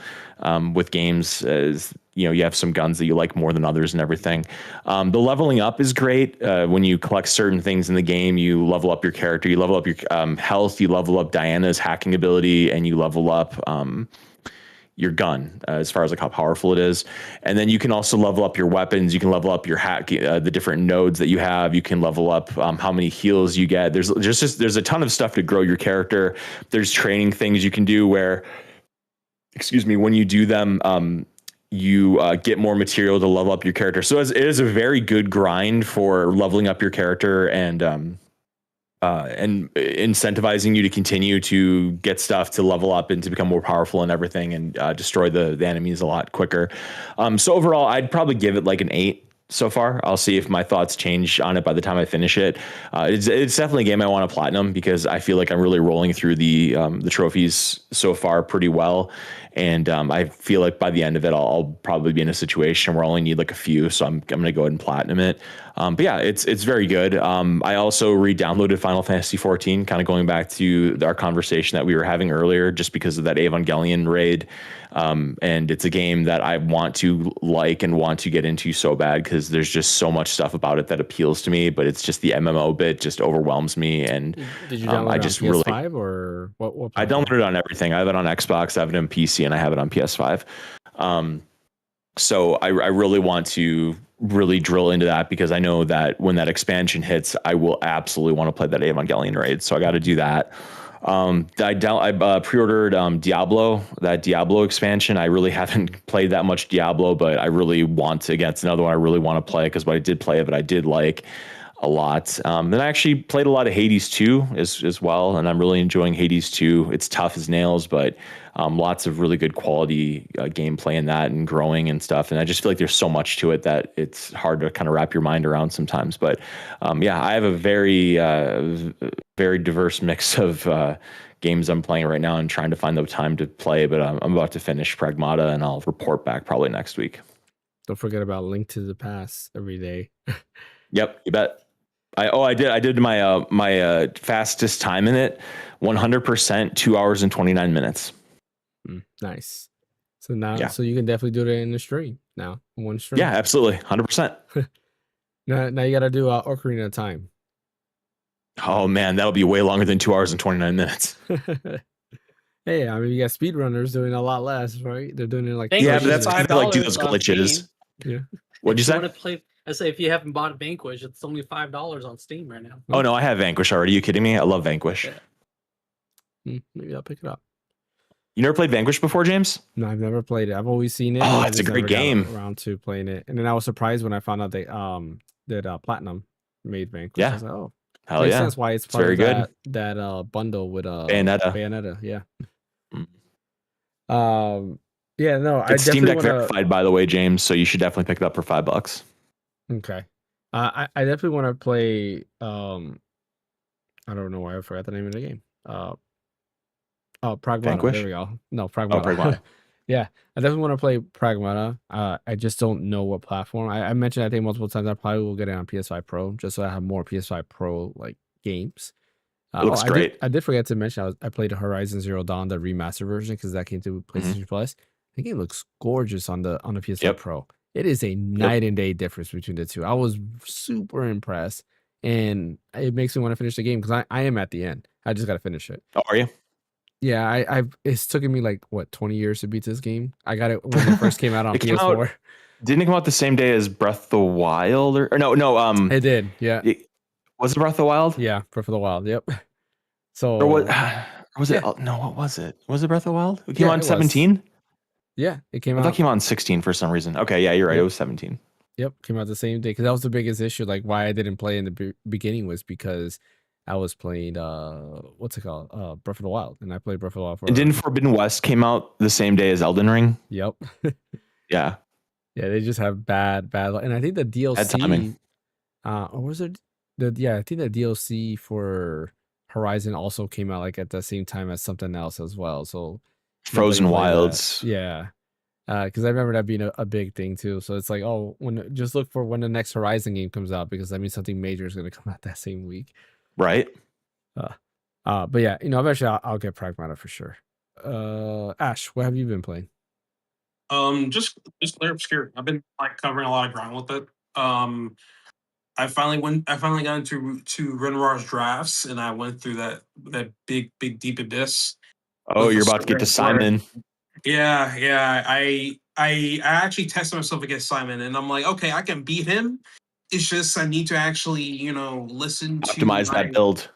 with games. As you have some guns that you like more than others and everything. The leveling up is great. When you collect certain things in the game, you level up your character, you level up your health, you level up Diana's hacking ability, and you level up your gun as far as like how powerful it is. And then you can also level up your weapons. You can level up your hack, the different nodes that you have. You can level up how many heals you get. There's a ton of stuff to grow your character. There's training things you can do where, when you do them, you get more material to level up your character. So it is a very good grind for leveling up your character and and incentivizing you to continue to get stuff to level up and to become more powerful and everything, and destroy the enemies a lot quicker. So overall, I'd probably give it like an 8 so far. I'll see if my thoughts change on it by the time I finish it. It's definitely a game I want to platinum because I feel like I'm really rolling through the trophies so far pretty well. And I feel like by the end of it, I'll probably be in a situation where I only need like a few. So I'm going to go ahead and platinum it. But yeah, it's very good. I also re-downloaded Final Fantasy 14, kind of going back to our conversation that we were having earlier, just because of that Evangelion raid. And it's a game that I want to like and want to get into so bad because there's just so much stuff about it that appeals to me. But it's just the MMO bit just overwhelms me. And did you download it on PS5 or what I downloaded it on everything. I have it on Xbox, I have it on PC, and I have it on PS5. So I really want to really drill into that because I know that when that expansion hits, I will absolutely want to play that Evangelion raid. So I got to do that. I pre-ordered Diablo, that Diablo expansion. I really haven't played that much Diablo, but I really want to. Again, it's another one I really want to play because what I did play it, but I did like a lot. Then I actually played a lot of Hades 2 as well, and I'm really enjoying Hades 2. It's tough as nails, but lots of really good quality gameplay in that and growing and stuff. And I just feel like there's so much to it that it's hard to kind of wrap your mind around sometimes. But yeah, I have a very, very diverse mix of games I'm playing right now and trying to find the time to play. But I'm about to finish Pragmata, and I'll report back probably next week. Don't forget about Link to the Past every day. Yep, you bet. I did my my fastest time in it, 100%, 2 hours and 29 minutes. Nice. So now, so you can definitely do it in the stream now, one stream. Yeah, absolutely, 100%. now you got to do Ocarina of Time. Oh man, that'll be way longer than 2 hours and 29 minutes. Hey, I mean, you got speedrunners doing a lot less, right? They're doing it like but that's like do those glitches. Yeah. What'd you say? Want to play? I say if you haven't bought Vanquish, it's only $5 on Steam right now. Oh no, I have Vanquish already. Are you kidding me? I love Vanquish. Yeah. Maybe I'll pick it up. You never played Vanquish before, James? No, I've never played it. I've always seen it. Oh, it's a great game. Around to playing it, and then I was surprised when I found out they that Platinum made Vanquish. Yeah. I was like, oh, hell yeah. That's why it's part very of good. that bundle with Bayonetta. Yeah. Yeah, no, it's Steam Deck verified, by the way, James. So you should definitely pick it up for $5. Okay. I definitely want to play. I don't know why I forgot the name of the game. Pragmata. Vanquish? There we go. No, Pragmata. Oh, Pragmata. Yeah, I definitely want to play Pragmata. I just don't know what platform. I mentioned I think multiple times I probably will get it on PS5 Pro just so I have more PS5 Pro like games. It looks great. I did forget to mention I played Horizon Zero Dawn, the remaster version, because that came to PlayStation Plus. I think it looks gorgeous on the PS5 Pro. It is a night and day difference between the two. I was super impressed, and it makes me want to finish the game because I am at the end. I just got to finish it. Oh, are you? Yeah, it's taken me like 20 years to beat this game. I got it when it first came out on PS4. Didn't it come out the same day as Breath of the Wild or no? It did. Yeah. Was it Breath of the Wild? Yeah, Breath of the Wild. Yep. So or was it? No, what was it? Was it Breath of the Wild? It came out in 17. Yeah, it came out. I thought it came out in 16 for some reason. Okay, yeah, you're right. It was 17. Yep, came out the same day because that was the biggest issue. Like why I didn't play in the beginning was because I was playing what's it called? Breath of the Wild, and I played Breath of the Wild. And didn't Forbidden West came out the same day as Elden Ring? Yep. Yeah. Yeah, they just have bad, and I think the DLC. Bad timing. Or was it I think the DLC for Horizon also came out like at the same time as something else as well. So Frozen Wilds. Yeah. Because I remember that being a big thing too. So it's like, just look for when the next Horizon game comes out because that means something major is going to come out that same week. Right. But yeah, eventually I'll get Pragmata for sure. Ash, what have you been playing? Just Player Obscure. I've been like covering a lot of ground with it. I finally got into Renwar's drafts, and I went through that big deep abyss. Oh, you're about to get to Simon. Yeah. I actually tested myself against Simon, and I'm like, okay, I can beat him. It's just I need to actually, listen to optimize that build.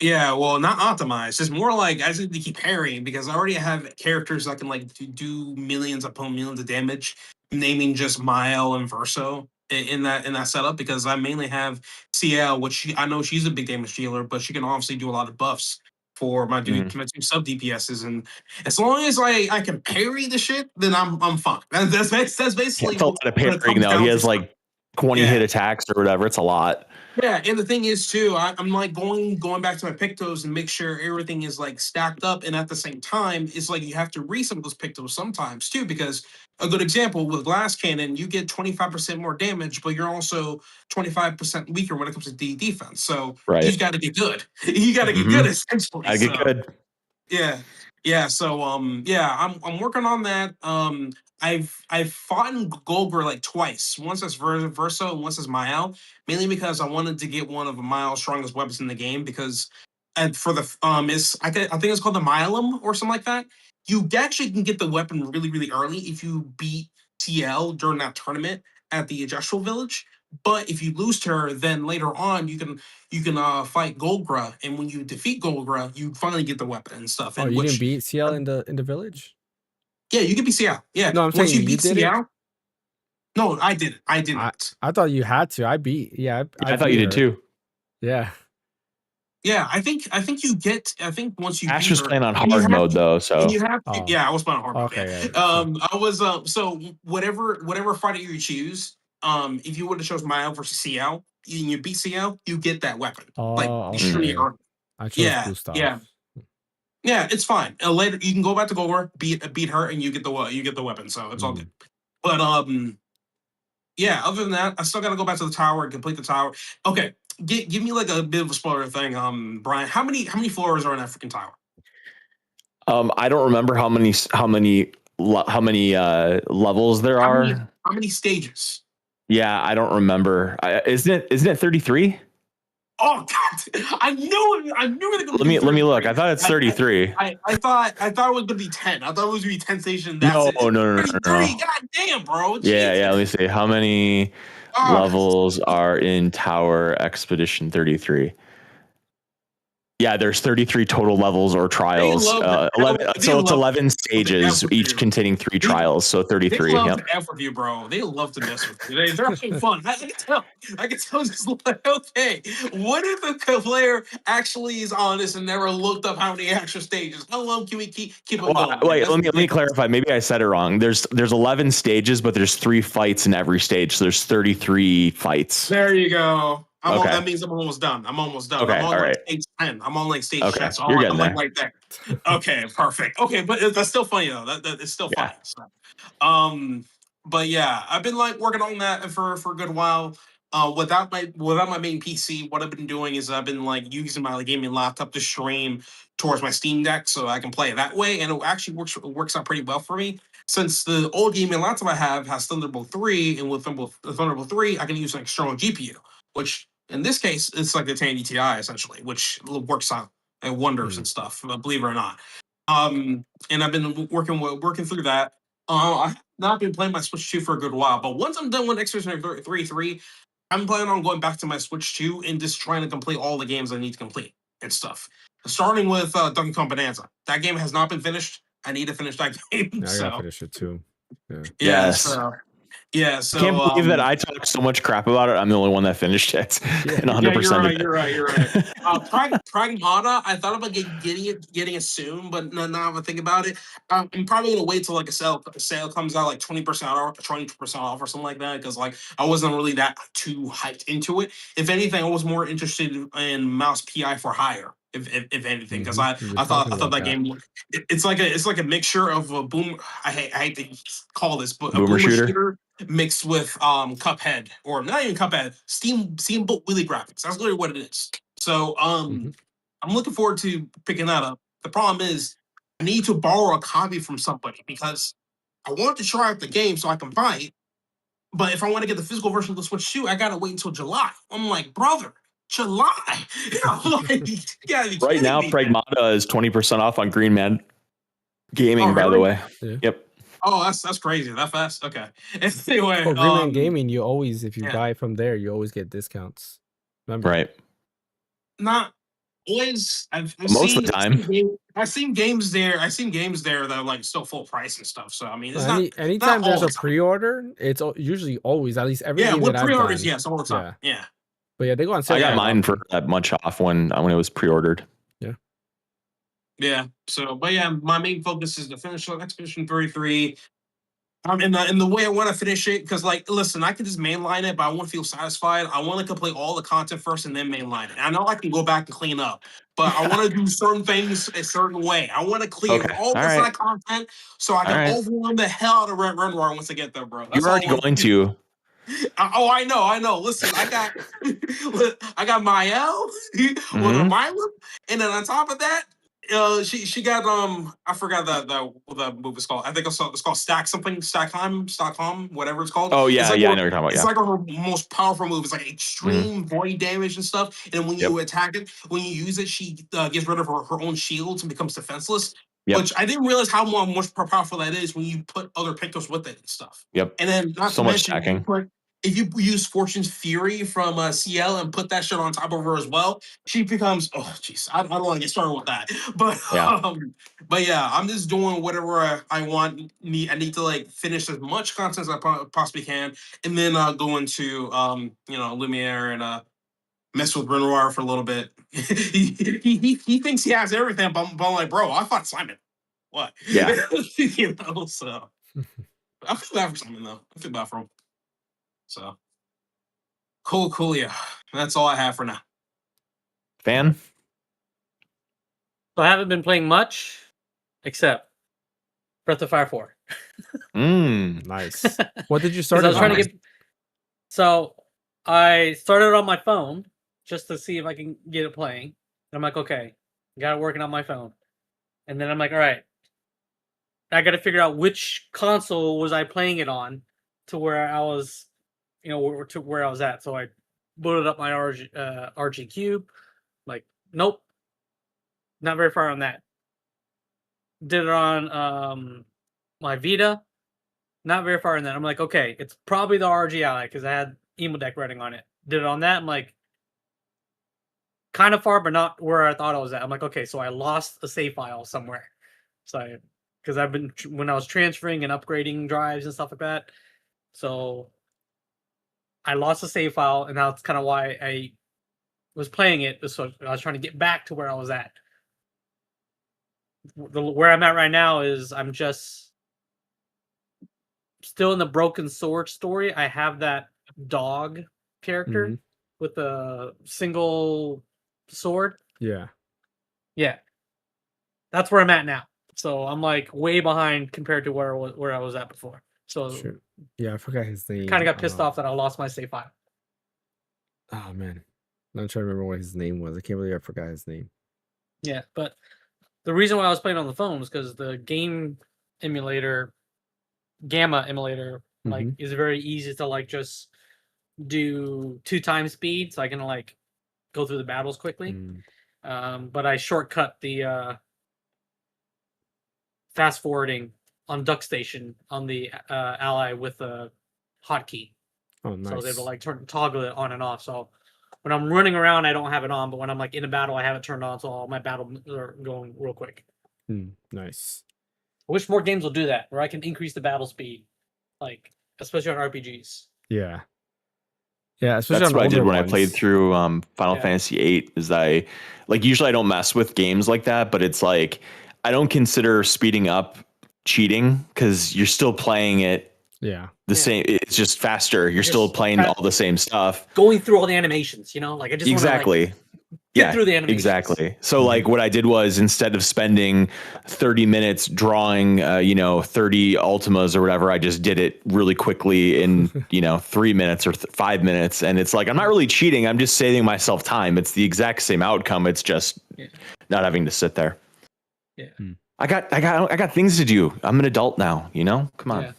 Yeah, well, not optimize. It's more like I just need to keep parrying because I already have characters that can like do millions upon millions of damage, naming just Mile and Verso. in that setup because I mainly have CL, which I know she's a big damage dealer, but she can obviously do a lot of buffs for my my two sub DPSs, and as long as I can parry the shit, then I'm fine. That's basically It's a lot of what it parrying comes though. He down has to. like 20 hit attacks or whatever. It's a lot. Yeah, and the thing is too, I'm like going back to my pictos and make sure everything is like stacked up, and at the same time, it's like you have to reset those pictos sometimes too, because a good example with glass cannon, you get 25% more damage, but you're also 25% weaker when it comes to defense. So you Right. just got to get good. You got to get good essentially. I get good. Yeah. Yeah. So yeah, I'm working on that. I've fought in Golgor like twice. Once as Verso and once as Mael, mainly because I wanted to get one of Mael's strongest weapons in the game because and for the I think it's called the Myelum or something like that. You actually can get the weapon really, really early if you beat TL during that tournament at the Adjustral Village. But if you lose to her, then later on you can fight Golgra, and when you defeat Golgra, you finally get the weapon and stuff. Oh, And you didn't which beat CL in the village? yeah, you can beat CL. Yeah, No, I'm once saying you you beat did it. CL. No, I didn't. I did not. I thought you had to. I beat. Yeah, I thought you beat did her. too. Yeah. Yeah, I think you get. I think once you Ash beat was her, playing on and you hard have mode to- though, and so you have to, yeah, I was playing on hard mode. Okay. Yeah. Yeah, I was so whatever fighter you choose, if you would have chose Mile versus CL, and you beat CL, you get that weapon. Like extremely okay. early. I chose Yeah, Gustav. yeah, it's fine. Later you can go back to Golgor, beat her, and you get the weapon. So it's all good. But yeah. Other than that, I still got to go back to the tower and complete the tower. Okay, give me like a bit of a spoiler thing. Brian, how many floors are in that freaking tower? I don't remember how many levels there are. How many stages? Yeah, I don't remember. Isn't it 33? Oh God! I knew it. I knew it. Let me look. I thought it's 33. I thought it was gonna be 10. I thought it was gonna be 10 stations. That's No, it. no. 33. God damn, bro. Yeah. Let me see. How many levels are in Tower Expedition 33? Yeah, there's 33 total levels or trials. 11, so it's 11 stages, each containing 3 trials. So 33. They love to F with you, bro. They love to mess with you. They're having fun. I can tell. I can tell. Just like, okay, what if the player actually is honest and never looked up how many extra stages? How long can we keep them going? Wait, let me clarify. Maybe I said it wrong. There's 11 stages, but there's 3 fights in every stage. So there's 33 fights. There you go. Okay. That means I'm almost done. I'm almost done. Okay, I'm on all like right. stage 10. I'm on like stage 10. So You're getting I'm there. like right there. Okay, perfect. Okay, but that's still funny though. That it's still funny. So, but yeah, I've been like working on that for a good while. Without my main PC, what I've been doing is I've been like using my gaming laptop to stream towards my Steam Deck so I can play it that way, and it actually works out pretty well for me. Since the old gaming laptop I have has Thunderbolt 3, and with Thunderbolt 3, I can use an external GPU, which in this case it's like the 1080 Ti essentially, which works out and wonders and stuff. Believe it or not. And I've been working through that. I've not been playing my Switch 2 for a good while, but once I'm done with Expedition 3, I'm planning on going back to my Switch 2 and just trying to complete all the games I need to complete and stuff. Starting with Donkey Kong Bonanza. That game has not been finished. I need to finish that game. I gotta finish it too. Yeah. Yes. So I can't believe that I talked so much crap about it. I'm the only one that finished it. And 100%. You're right. Pragmata, I thought about getting it soon, but now that I think about it, I'm probably gonna wait till like a sale comes out like 20% off, 20% off or something like that, because like I wasn't really that too hyped into it. If anything, I was more interested in Mouse PI for Hire. If anything, because I thought that game it's like a mixture of a boom. I hate to call this, but a boomer shooter mixed with Cuphead, or not even Cuphead, Steamboat Willy graphics. That's literally what it is. So I'm looking forward to picking that up. The problem is I need to borrow a copy from somebody because I want to try out the game so I can buy it. But if I want to get the physical version of the Switch 2, I gotta wait until July. I'm like, brother, July. Right now, Pragmata is 20% off on Green Man Gaming, by the way. Yeah. Yep. Oh, that's crazy. That fast? Okay. Anyway, Green Man Gaming, you always, if you buy from there, you always get discounts. Remember? Right. Not Always, I've Most of seen the time. I've seen games there. I've seen games there that are like still full price and stuff. So I mean, it's not Anytime there's all a the time. pre-order, it's usually always at least every Yeah, game with that I've pre-orders, done. yes, all the time. Yeah. But yeah, they go on sale. I got quite mine for often. that much off when it was pre-ordered. Yeah. So, but yeah, my main focus is to finish Expedition 33. In the way I want to finish it, because like, listen, I can just mainline it, but I want to feel satisfied. I want to complete all the content first and then mainline it. And I know I can go back and clean up, but I want to do certain things a certain way. I want to clear Okay. all All the right. side content so I All can right. overwhelm the hell out of Red Run War once I get there, bro. That's You're all already I want going to do. to. I know. Listen, I got I got Mael with a Mhm. Milo, and then on top of that, she got I forgot the movie's called. I think it's called Stockholm, whatever it's called. Oh It's yeah, like yeah, I know what you're talking it's about. like her most powerful move. It's like extreme void damage and stuff. And when Yep. you attack it, when you use it, she gets rid of her own shields and becomes defenseless. Yep. Which I didn't realize how much more powerful that is when you put other pictures with it and stuff. Yep. And then not So to much mention, stacking. if you use Fortune's Fury from CL and put that shit on top of her as well, she becomes jeez, I don't want to get started with that. But Yeah. but yeah, I'm just doing whatever I want. I need to like finish as much content as I possibly can, and then go into Lumiere and mess with Renoir for a little bit. He thinks he has everything, but I'm like, bro, I fought Simon. What? Yeah. So I feel bad for Simon though. I feel bad for him. So cool, yeah. That's all I have for now. Fan? So I haven't been playing much, except Breath of Fire 4. Nice. What did you start? I was trying to Nice. get. So I started on my phone just to see if I can get it playing. And I'm like, okay, got it working on my phone. And then I'm like, all right, I got to figure out which console was I playing it on to where I was, to where I was at. So I booted up my RG Cube. Like, nope, not very far on that. Did it on my Vita. Not very far in that. I'm like, okay, it's probably the RG Ally because I had Emo Deck running on it. Did it on that. I'm like, kind of far, but not where I thought I was at. I'm like, okay, so I lost a save file somewhere. So because I've been when I was transferring and upgrading drives and stuff like that. So I lost a save file, and that's kind of why I was playing it. So I was trying to get back to where I was at. Where I'm at right now is I'm just still in the Broken Sword story. I have that dog character with a single sword. Yeah. That's where I'm at now. So I'm like way behind compared to where I was at before. So Sure. Yeah, I forgot his name. kind of got pissed off that I lost my save file. Oh man, I'm trying to remember what his name was. I can't believe I forgot his name. Yeah, but the reason why I was playing on the phone was because the game emulator, Gamma emulator, like is very easy to like just do 2x speed, so I can like go through the battles quickly. But I shortcut the fast forwarding on Duck Station on the Ally with a hotkey. Oh, nice. So they will like toggle it on and off. So when I'm running around, I don't have it on, but when I'm like in a battle, I have it turned on, so all my battles are going real quick. Nice. I wish more games will do that, where I can increase the battle speed, like especially on RPGs. Yeah. Yeah, especially that's on what I did when ones. I played through Final Fantasy VIII. Is I usually I don't mess with games like that, but it's like I don't consider speeding up cheating because you're still playing it. The same. It's just faster. You're still playing all the same stuff. Going through all the animations, like I just exactly. Want to, get through the animations. Exactly. So like what I did was instead of spending 30 minutes drawing 30 Ultimas or whatever, I just did it really quickly in 3 minutes or 5 minutes, and it's like I'm not really cheating, I'm just saving myself time. It's the exact same outcome, it's just not having to sit there. I got things to do. I'm an adult now, come on.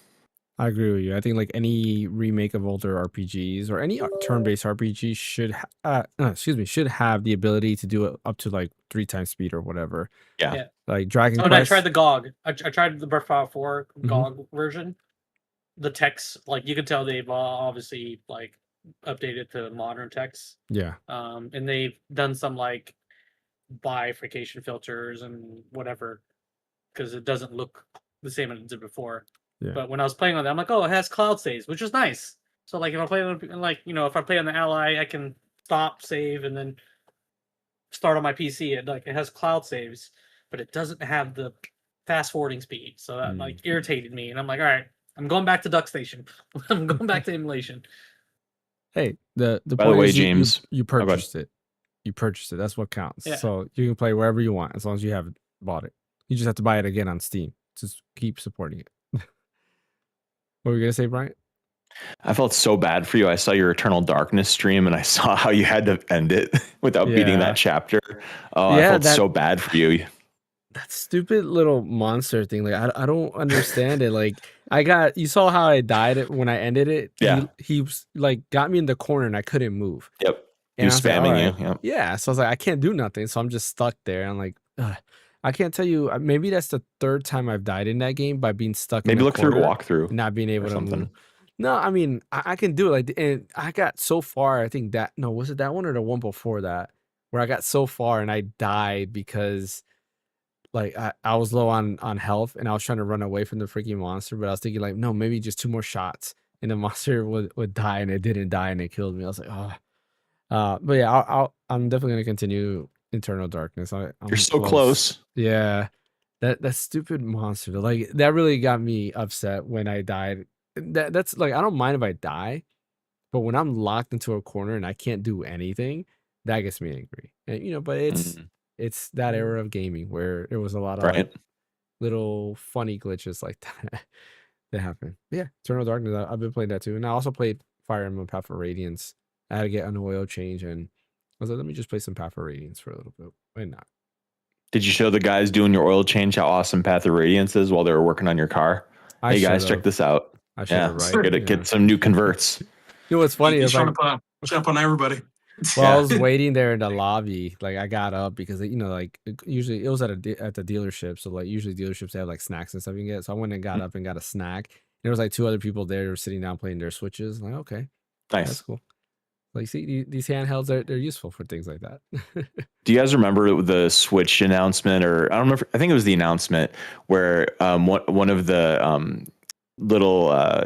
I agree with you. I think like any remake of older RPGs or any turn-based RPG should have the ability to do it up to like 3x speed or whatever. Yeah. Like Dragon Quest. And I tried the GOG. I tried the Breath of Fire 4 GOG version. The text, like you can tell they've obviously like updated to modern text. Yeah. And they've done some like bifurcation filters and whatever, because it doesn't look the same as it did before. Yeah. But when I was playing on that, I'm like, oh, it has cloud saves, which is nice. So like if I play on, like, you know, if I play on the Ally, I can stop, save, and then start on my PC. It has cloud saves, but it doesn't have the fast forwarding speed. So that like irritated me, and I'm like, all right, I'm going back to DuckStation. I'm going back to emulation. Hey, the By the point way, is James, you go ahead. purchased it. You purchased it. That's what counts. Yeah. So you can play wherever you want as long as you have bought it. You just have to buy it again on Steam. Just keep supporting it. What were you gonna say, Bryant? I felt so bad for you. I saw your Eternal Darkness stream and I saw how you had to end it without beating Yeah. that chapter. Oh, Yeah, I felt so bad for you. That stupid little monster thing. Like I don't understand it. Like you saw how I died when I ended it. Yeah. He was like got me in the corner and I couldn't move. Yep. And He I was was like, spamming all you. right. Yep. Yeah. So I was like, I can't do nothing. So I'm just stuck there. I'm like, ugh. I can't tell you. Maybe that's the third time I've died in that game by being stuck. Maybe in look through a walkthrough and not being able to something. move. No, I mean I can do it. Like, and I got so far. I think was it that one or the one before that where I got so far and I died because like I was low on health and I was trying to run away from the freaking monster, but I was thinking like, no, maybe just 2 more shots and the monster would die, and it didn't die and it killed me. I was like, oh, but yeah, I'm definitely gonna continue Eternal Darkness. I'm You're so close. Yeah, that stupid monster, like that really got me upset when I died. That's like I don't mind if I die, but when I'm locked into a corner and I can't do anything, that gets me angry. And you know, but it's that era of gaming where there was a lot of like little funny glitches like that that happen. Yeah, Eternal Darkness. I've been playing that too, and I also played Fire Emblem Path of Radiance. I had to get an oil change, and I was like, let me just play some Path of Radiance for a little bit. Why not? Did you show the guys doing your oil change how awesome Path of Radiance is while they were working on your car? Hey guys, check this out. I should have, right? Get some new converts. You know what's funny He's is trying like, to jump on everybody. well, I was waiting there in the lobby. Like I got up because you know, like usually it was at the dealership, so like usually dealerships have like snacks and stuff you can get. So I went and got up and got a snack. There was like 2 other people there who were sitting down playing their Switches. I'm like, okay, nice, that's cool. Like, see, these handhelds they're useful for things like that. Do you guys remember the Switch announcement, or I don't remember? I think it was the announcement where one of the little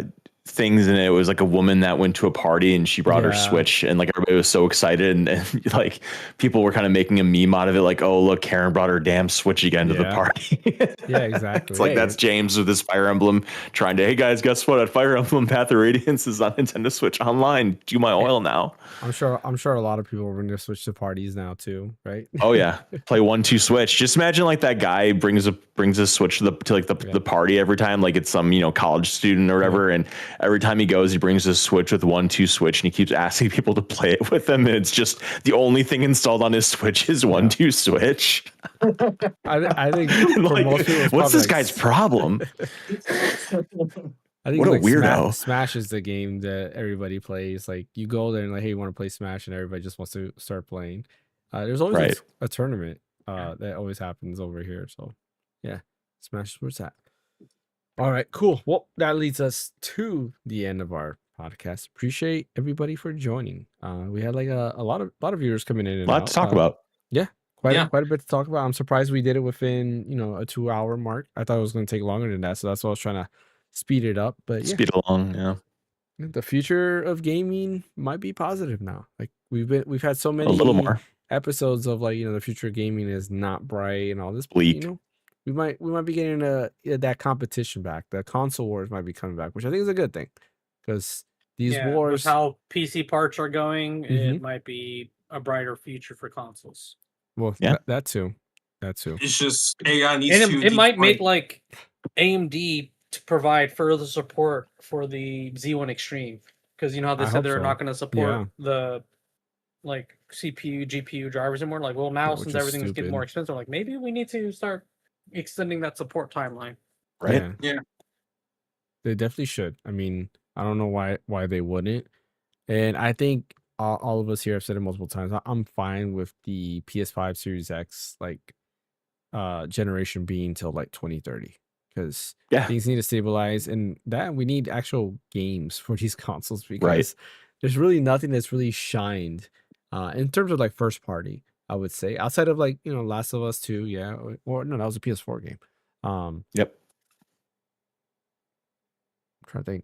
things in it was like a woman that went to a party and she brought her Switch, and like everybody was so excited, and like people were kind of making a meme out of it, like, oh look, Karen brought her damn Switch again to the party. Yeah, exactly. It's like that's James with his Fire Emblem trying to, hey guys, guess what? Fire Emblem Path of Radiance is on Nintendo Switch Online. Do my oil now. I'm sure a lot of people are going to switch to parties now too, right? Oh yeah, play 1-2 Switch. Just imagine like that guy brings a Switch to the party every time, like it's some college student or whatever, and every time he goes, he brings his Switch with 1-2 Switch, and he keeps asking people to play it with him, and it's just the only thing installed on his Switch is 1-2 Switch. I think like, most people, what's this guy's problem? I think what a weirdo. Smash is the game that everybody plays. Like you go there and like, hey, you want to play Smash, and everybody just wants to start playing. There's always a tournament that always happens over here. So yeah, Smash is where it's at. All right, cool. Well, that leads us to the end of our podcast. Appreciate everybody for joining. We had like a lot of viewers coming in and a lot to talk about. Yeah. Quite a bit to talk about. I'm surprised we did it within, a 2-hour mark. I thought it was going to take longer than that, so that's why I was trying to speed it up. But speed along, yeah. The future of gaming might be positive now. Like we've had so many a little more episodes of like, the future of gaming is not bright and all this. Bleak. We might be getting that competition back. The console wars might be coming back, which I think is a good thing, because these wars, with how PC parts are going, it might be a brighter future for consoles. Well, that too. It's just AI needs and it might make like AMD to provide further support for the Z1 Extreme, because how they said they're not going to support the like CPU, GPU drivers anymore. Like, well, now since everything's getting more expensive, like maybe we need to start extending that support timeline. Right? Yeah. They definitely should. I mean, I don't know why they wouldn't. And I think all of us here have said it multiple times. I'm fine with the PS5 Series X generation being till like 2030, because things need to stabilize, and that we need actual games for these consoles, because there's really nothing that's really shined in terms of like first party. I would say, outside of like Last of Us 2, yeah, or no, that was a PS4 game. Yep. I'm trying to think.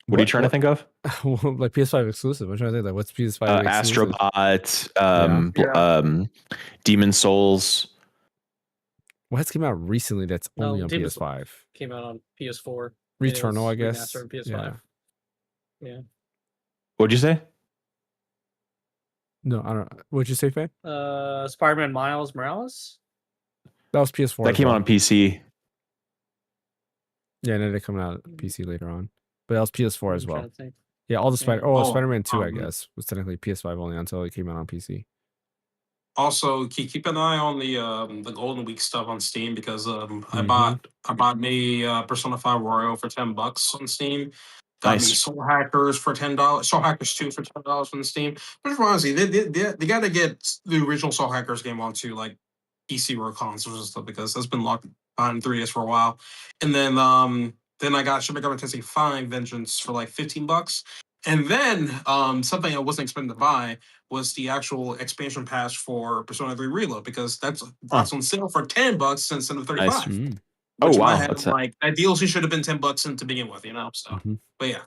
What are you trying to think of? Like PS5 exclusive. I'm trying to think like what's PS5 exclusive? Astrobot, Demon Souls. What's came out recently that's only on Demon PS5? Came out on PS4. Returnal, I guess. Remastered on PS5. Yeah. What'd you say? No, I don't. What'd you say, Fan? Spider-Man Miles Morales. That was PS4. That came out on PC. Yeah, and then they coming out on PC later on. But that was PS4 as well. Think. Yeah, all the Spider-Man 2, I um, guess, was technically PS5 only until it came out on PC. Also, keep an eye on the Golden Week stuff on Steam because I bought me Persona 5 Royal for $10 on Steam. Got me Nice. Soul Hackers for $10. Soul Hackers 2 for $10 on Steam. Which reminds me, they got to get the original Soul Hackers game onto like PC or consoles and stuff because that's been locked on 3DS for a while. And then I got Shin Megami Tensei 5 Vengeance for like $15. And then something I wasn't expecting to buy was the actual expansion pass for Persona 3 Reload because that's on sale for $10 instead of $35. Nice. Oh wow, that DLC should have been $10 to begin with, So, but yeah.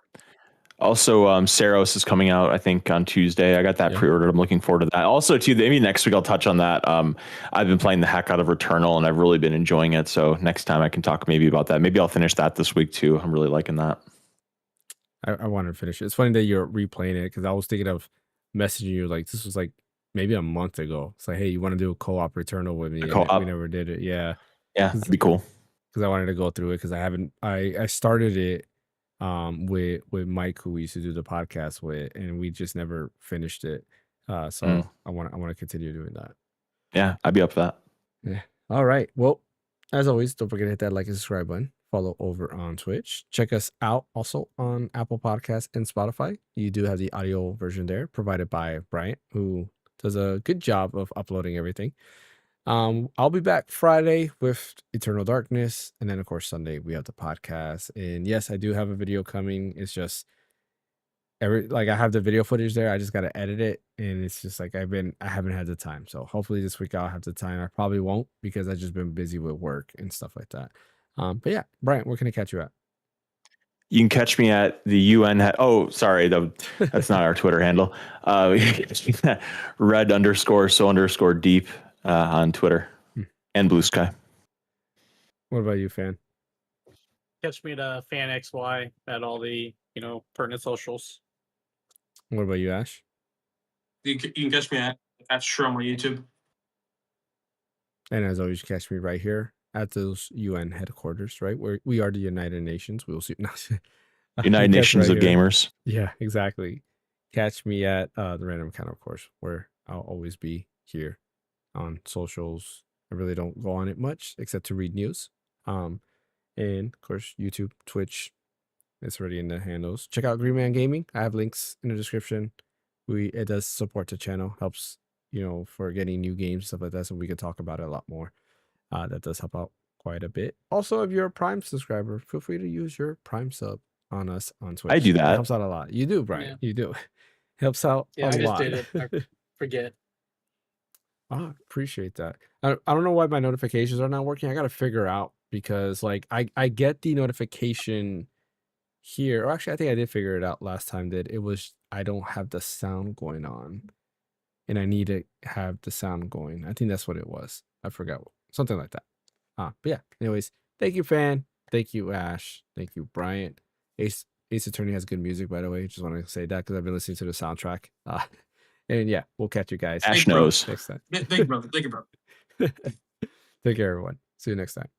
Also, Saros is coming out, I think, on Tuesday. I got that pre-ordered. I'm looking forward to that. Also, too, maybe next week I'll touch on that. I've been playing the heck out of Returnal, and I've really been enjoying it. So next time I can talk maybe about that. Maybe I'll finish that this week too. I'm really liking that. I wanted to finish it. It's funny that you're replaying it because I was thinking of messaging you like this was like maybe a month ago. It's like, hey, you want to do a co-op Returnal with me? We never did it. Yeah, it'd be cool. Because I wanted to go through it because I started it with Mike, who we used to do the podcast with, and we just never finished it. So I want to continue doing that. Yeah, I'd be up for that. Yeah. All right. Well, as always, don't forget to hit that like and subscribe button. Follow over on Twitch. Check us out also on Apple Podcasts and Spotify. You do have the audio version there provided by Bryant, who does a good job of uploading everything. I'll be back Friday with Eternal Darkness, and then of course Sunday we have the podcast. And yes, I do have a video coming. It's just I have the video footage there. I just gotta edit it, and it's just like I haven't had the time. So hopefully this week I'll have the time. I probably won't because I've just been busy with work and stuff like that. But yeah, Bryant, where can I catch you at? You can catch me at the UN. Sorry, that's not our Twitter handle. red_so_deep on Twitter and Blue Sky. What about you, Fan? Catch me at Phaneckswhy at all the pertinent socials. What about you, Ash? You can catch me at Asha Sharma on YouTube. And as always, catch me right here at those UN headquarters, right? Where we are the United Nations. We'll see. United Nations of Gamers. Yeah, exactly. Catch me at the Random Account, of course, where I'll always be here on socials. I really don't go on it much except to read news. And of course, YouTube, Twitch. It's already in the handles. Check out Green Man Gaming. I have links in the description. It does support the channel, helps for getting new games, stuff like that, so we can talk about it a lot more. That does help out quite a bit. Also, if you're a Prime subscriber, feel free to use your Prime sub on us on Twitch. I do that. It helps out a lot. You do, Brian. Yeah. You do. Helps out a lot. I just did it. I forget. I appreciate that. I don't know why my notifications are not working. I got to figure out because like I get the notification here. Or actually, I think I did figure it out last time. It was I don't have the sound going on, and I need to have the sound going. I think that's what it was. I forgot. Something like that. But yeah, anyways, thank you, Fan. Thank you, Ash. Thank you, Bryant. Ace Attorney has good music, by the way. Just want to say that because I've been listening to the soundtrack. And yeah, we'll catch you guys. Ash knows. Next time. Thank you, brother. Thank you, brother. Take care, everyone. See you next time.